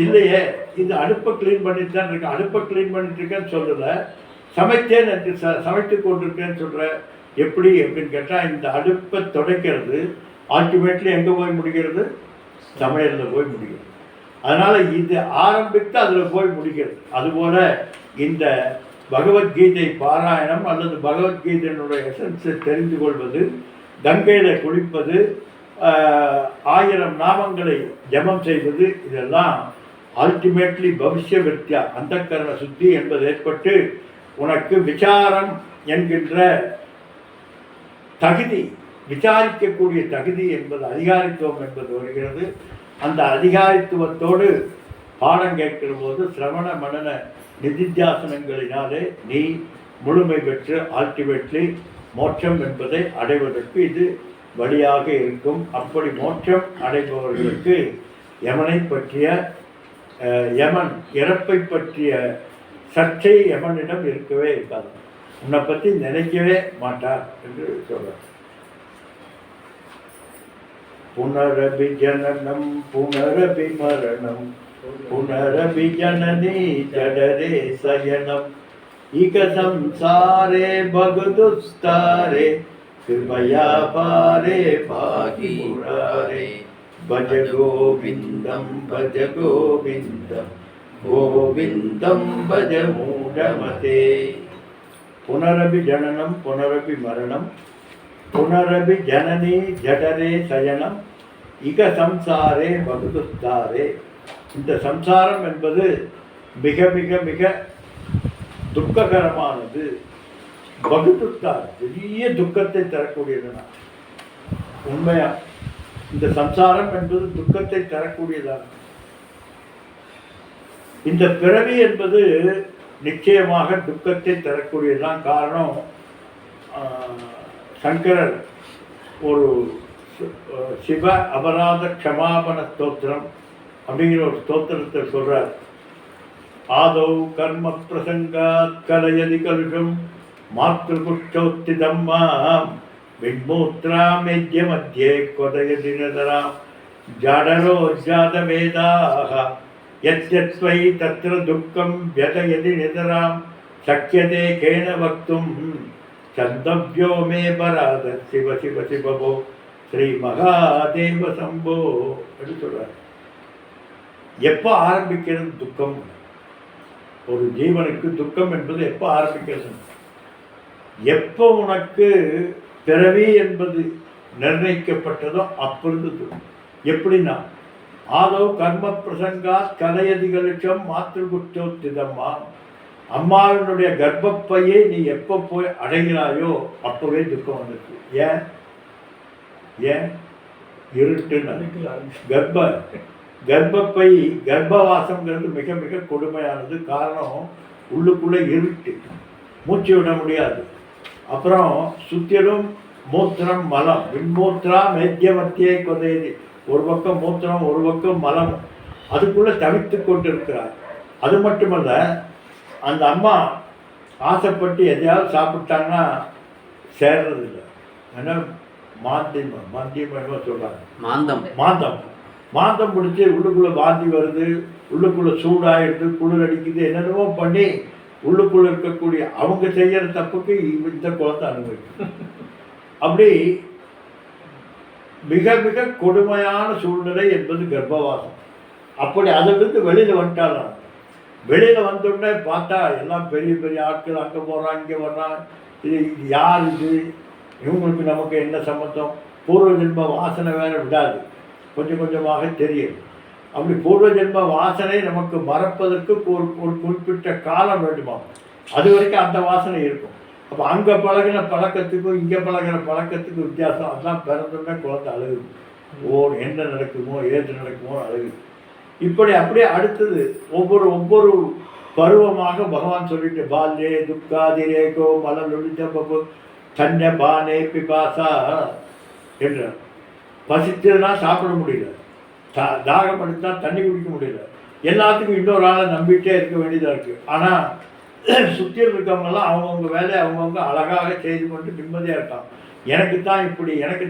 இல்லையே, இது அடுப்பை க்ளீன் பண்ணிட்டு தான் இருக்கேன், அடுப்பை க்ளீன் பண்ணிட்டு இருக்கேன்னு சொல்லலை, சமைத்தேன் என்று சமைத்து கொண்டிருக்கேன்னு சொல்கிற. எப்படி அப்படின்னு கேட்டால் இந்த அடுப்பை துடைக்கிறது அல்டிமேட்லி எங்கே போய் முடிகிறது? சமையலில் போய் முடிகிறது. அதனால் இது ஆரம்பித்து அதில் போய் முடிக்கிறது. அதுபோல் இந்த பகவத்கீதை பாராயணம் அல்லது பகவத்கீதையினுடைய எசன்ஸை தெரிந்து கொள்வது, கங்கையில் குளிப்பது, 1000 நாமங்களை ஜபம் செய்வது, இதெல்லாம் அல்டிமேட்லி பவிஷ்ய விருத்தியா அந்தக்கரண சுத்தி என்பது ஏற்பட்டு உனக்கு விசாரம் என்கின்ற தகுதி, விசாரிக்கக்கூடிய தகுதி என்பது அதிகாரித்துவம் என்பது வருகிறது. அந்த அதிகாரித்துவத்தோடு பாடம் கேட்கிற போது சிரவண மனன நிதித்தியாசனங்களினாலே நீ முழுமை பெற்று அல்டிமேட்லி மோட்சம் என்பதை அடைவதற்கு இது வழியாக இருக்கும். அப்படி மோட்சம் அடைபவர்களுக்கு யமனை பற்றிய யமன் இறப்பை பற்றிய சர்ச்சை யமனிடம் இருக்கவே இருக்காது. உன்னை பற்றி நினைக்கவே மாட்டார் என்று சொல்றார். புனரபி ஜனனம் புனரபி மரணம் புனரபி ஜனனி ஜடரே சயனம் இக சம்சாரே பகுதுஸ்தாரே கிருபயா பாரே பாகி முராரே பஜ கோவிந்தம் கோவிந்தம் பஜ மூடமதே. புனரபி ஜனனம் புனரபி மரணம் புனரபி ஜனனி ஜடரே சயனம் இக சம்சாரே பகுதுஸ்தாரே. இந்த சம்சாரம் என்பது மிக மிக மிக துக்ககரமானது. பகுதுஸ்தார் பெரிய துக்கத்தை தரக்கூடியதுனா உண்மையா இந்த சம்சாரம் என்பது துக்கத்தை தரக்கூடியதான. இந்த பிறவி என்பது நிச்சயமாக துக்கத்தை தரக்கூடியதுதான். காரணம், சங்கரர் ஒரு சிவ அபராத க்ஷமாபண ஸ்தோத்திரம் அப்படிங்கிற ஒரு ஸ்தோத்திரத்தை சொல்றார். ஆதௌ கர்ம பிரசங்காத் கலயதி கலுஷம் மாத்ருகுஷ்டோத்திதம் மாம் விண்மூத்ராமேத்ய மத்தியே கொதயதி நதராம் ஜடரோ ஜாதவேதாக யத்யத்வை தத்ர துக்கம் வ்யதயதி நிதராம் சக்யதே கேன வக்தும் சந்தவ்யோ மே பராத சிவ சிவ சிவபோ ஸ்ரீ மகாதேவ சம்போ என்று சொல்றார். எப்போ ஆரம்பிக்கிறது துக்கம்? ஒரு ஜீவனுக்கு துக்கம் என்பது எப்போ ஆரம்பிக்கிறது? எப்போ உனக்கு பிறவி என்பது நிர்ணயிக்கப்பட்டதோ அப்பொழுது துக்கம். எப்படின்னா, ஆதோ கர்ம பிரசங்கா கலையதிகளுச்சம் மாத்திருகுஷ்டோத்திதம்மா. அம்மாவினுடைய கர்ப்பப்பையை நீ எப்போ போய் அடைகிறாயோ அப்போவே துக்கம் வந்துருக்கு. ஏன் இருட்டுன்னு கர்ப்பப்பை கர்ப்பவாசம்ங்கிறது மிக மிக கொடுமையானது. காரணம் உள்ளுக்குள்ளே இருட்டு, மூச்சு விட முடியாது. அப்புறம் சுத்திலும் மூத்திரம் மலம், விண்மூத்திரா மேத்தியமத்தியை கொதையது. ஒரு பக்கம் மூத்திரம், ஒரு பக்கம் மலம், அதுக்குள்ளே தவித்து கொண்டு இருக்கிறார். அது மட்டுமல்ல, அந்த அம்மா ஆசைப்பட்டு எதையாவது சாப்பிட்டாங்கன்னா சேர்றதில்லை. ஏன்னா மாந்தியமாக சொல்கிறாங்க, மாந்தம் மாந்தம் பிடிச்சி உள்ளுக்குள்ளே வாந்தி வருது, உள்ளுக்குள்ளே சூடாகிடுது, குளிர் அடிக்குது, என்னென்னமோ பண்ணி உள்ளுக்குள்ளே இருக்கக்கூடிய அவங்க செய்கிற தப்புக்கு இந்த குழந்தை அனுபவிக்கும். அப்படி மிக மிக கொடுமையான சூழ்நிலை என்பது கர்ப்பவாசம். அப்படி அதிலிருந்து வெளியில் வந்துட்டாலும், வெளியில் வந்தோடனே பார்த்தா எல்லாம் பெரிய பெரிய ஆட்கள் அங்கே போகிறான், இங்கே வர்றான். இது யார், இது இவங்களுக்கு நமக்கு என்ன சம்மந்தம்? பூர்வ ஜென்ம வாசனை வேறு விடாது, கொஞ்சம் கொஞ்சமாக தெரியும். அப்படி பூர்வ ஜென்ம வாசனை நமக்கு மறப்பதற்கு ஒரு ஒரு குறிப்பிட்ட காலம் வேண்டுமா, அது வரைக்கும் அந்த வாசனை இருக்கும். அப்போ அங்கே பழகின பழக்கத்துக்கும் இங்கே பழகின பழக்கத்துக்கும் வித்தியாசம். அதெல்லாம் பிறந்தோடனே குழந்தை அழுகுது, என்ன நடக்குமோ ஏது நடக்குமோ அழுகுது. இப்படி அப்படியே அடுத்தது ஒவ்வொரு பருவமாக பகவான் சொல்லிட்டு, பால்யே துக்காதிரேகோ மலலுடித்தபு தன்ய பானே பிபாசா என்றார். பசித்ததுனா சாப்பிட முடியல, தாகம் எடுத்தா தண்ணி குடிக்க முடியல, எல்லாத்துக்கும் இன்னொரு ஆளை நம்பிட்டே இருக்க வேண்டியதாக இருக்குது. ஆனால் சுற்றியில் இருக்கவங்கெல்லாம் அவங்கவுங்க வேலையை அவங்கவுங்க அழகாக செய்து கொண்டு நிம்மதியாக இருக்காங்க. எனக்கு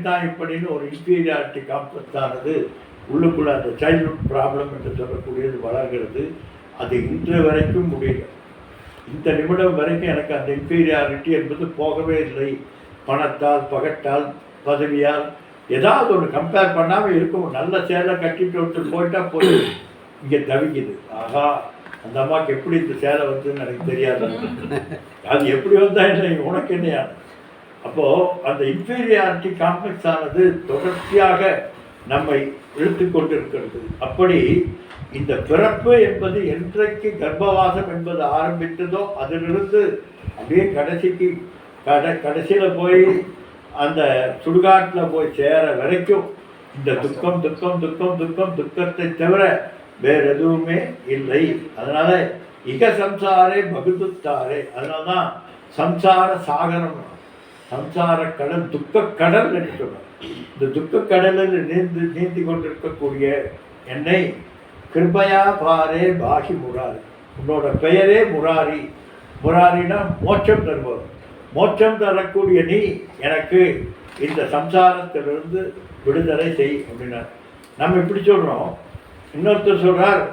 தான் இப்படின்னு ஒரு இன்ஃபீரியாரிட்டி காம்ப்ளெக்ஸ் ஆனது உள்ளுக்குள்ளே அந்த சைல்ட்ஹுட் ப்ராப்ளம் என்று சொல்லக்கூடியது வளர்கிறது. அது இன்று வரைக்கும் முடியல. இந்த நிமிடம் வரைக்கும் எனக்கு அந்த இன்ஃபீரியாரிட்டி என்பது போகவே இல்லை. பணத்தால், பகட்டால், பதவியால் ஏதாவது ஒன்று கம்பேர் பண்ணாமல் இருக்கும். நல்ல சேலை கட்டிட்டு ஒருத்தர் போயிட்டால் போய் இங்கே தவிக்குது. ஆகா, அந்த அம்மாவுக்கு எப்படி இந்த சேலை வந்ததுன்னு எனக்கு தெரியாது, அது எப்படி வந்தால் என்ன, உனக்கு என்னையான. அப்போது அந்த இன்ஃபீரியாரிட்டி காம்ப்ளெக்ஸ் ஆனது தொடர்ச்சியாக நம்மை இழுத்து கொண்டு இருக்கிறது. அப்படி இந்த பிறப்பு என்பது என்றைக்கு கர்ப்பவாசம் என்பது ஆரம்பித்ததோ அதிலிருந்து அப்படியே கடைசியில் போய் அந்த சுடுகாட்டில் போய் சேர வரைக்கும் இந்த துக்கம் துக்கம் துக்கம் துக்கம் துக்கத்தை தவிர வேறு எதுவுமே இல்லை. அதனால இக சம்சாரே பகுதுத்தாரே, அதனால்தான் சம்சார சாகரம், சம்சார கடல், துக்க கடல் என்று சொல்றார். இந்த துக்க கடலில் நீந்தி கொண்டிருக்கக்கூடிய என்னை கிருபையா பாரே பாகி முராரி, உன்னோட பெயரே முராரி. முராரினா மோட்சம் தருபவர், மோட்சம் தரக்கூடிய நீ எனக்கு இந்த சம்சாரத்திலிருந்து விடுதலை செய் அப்படின்னார். நம்ம இப்படி சொல்கிறோம். இன்னொருத்தர் சொல்கிறார்,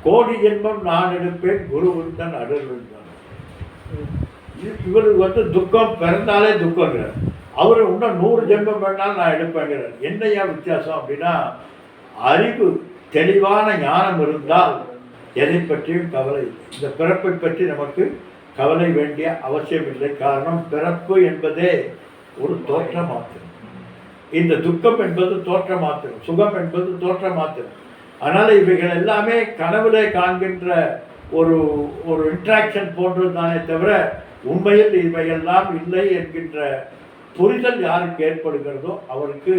கோடி ஜென்மம் நான் எடுப்பேன் குருவுந்தன் அடல் இருந்தார். இவருக்கு துக்கம் பிறந்தாலே துக்கங்கிறார். அவர் இன்னும் 100 ஜென்மம் வேணாலும் நான் எடுப்பேங்கிறார். என்னையா வித்தியாசம் அப்படின்னா, அறிவு தெளிவான ஞானம் இருந்தால் எதை பற்றியும் கவலை இல்லை. இந்த பிறப்பை பற்றி நமக்கு கவலை வேண்டிய அவசியம் இல்லை. காரணம், பிறப்பு என்பதே ஒரு தோற்ற மாத்திரம். இந்த துக்கம் என்பது தோற்ற மாத்திரம், சுகம் என்பது தோற்ற மாத்திரம். அதனால் இவைகள் எல்லாமே கனவுலே காண்கின்ற ஒரு ஒரு இன்ட்ராக்ஷன் போன்றது தானே தவிர உண்மையில் இவையெல்லாம் இல்லை என்கின்ற புரிதல் யாருக்கு ஏற்படுகிறதோ அவருக்கு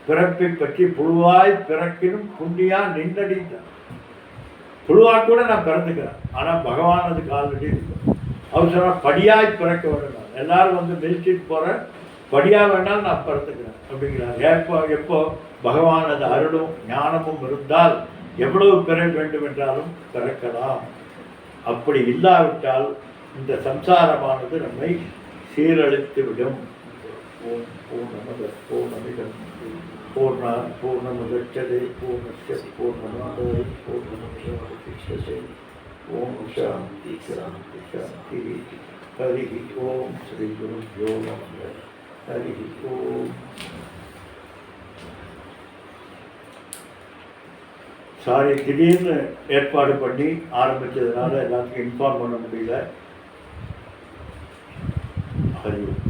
பிறப்பை பற்றி புழுவாய் பிறக்கினும் புண்ணியா நின்றடித்தான். புழுவாக கூட நான் பிறந்துக்கிறேன், ஆனால் பகவான் அதுக்கு ஆல்ரெடி இருக்கும். அவர் சொன்னால் படியாய் பிறக்க வேண்டும். எல்லாரும் மிதிச்சுட்டு போகிற படியாக வேணாலும் நான் பிறந்துக்கிறேன் அப்படிங்கிறார். எப்போ பகவான் அது அருளும் ஞானமும் இருந்தால் எவ்வளவு பெற வேண்டும் என்றாலும் பிறக்கலாம். அப்படி இல்லாவிட்டால் இந்த சம்சாரமானது நம்மை சீரழித்து விடும். ஓம் பூர்ணமத பூர்ணமிதம் பூர்ணாத் பூர்ணமுதச்யதே பூர்ணஸ்ய பூர்ணமாதாய பூர்ணமேவாவசிஷ்யதே. ஓம் சாந்தி சாந்தி சாந்தி. ஹரி ஓம் ஸ்ரீ குருப்யோ நமः. ஹரி ஓம். சாரி, திடீர்னு ஏற்பாடு பண்ணி ஆரம்பித்ததுனால எல்லாத்துக்கும் இன்ஃபார்ம் பண்ண முடியல. ஹரி ஓம்.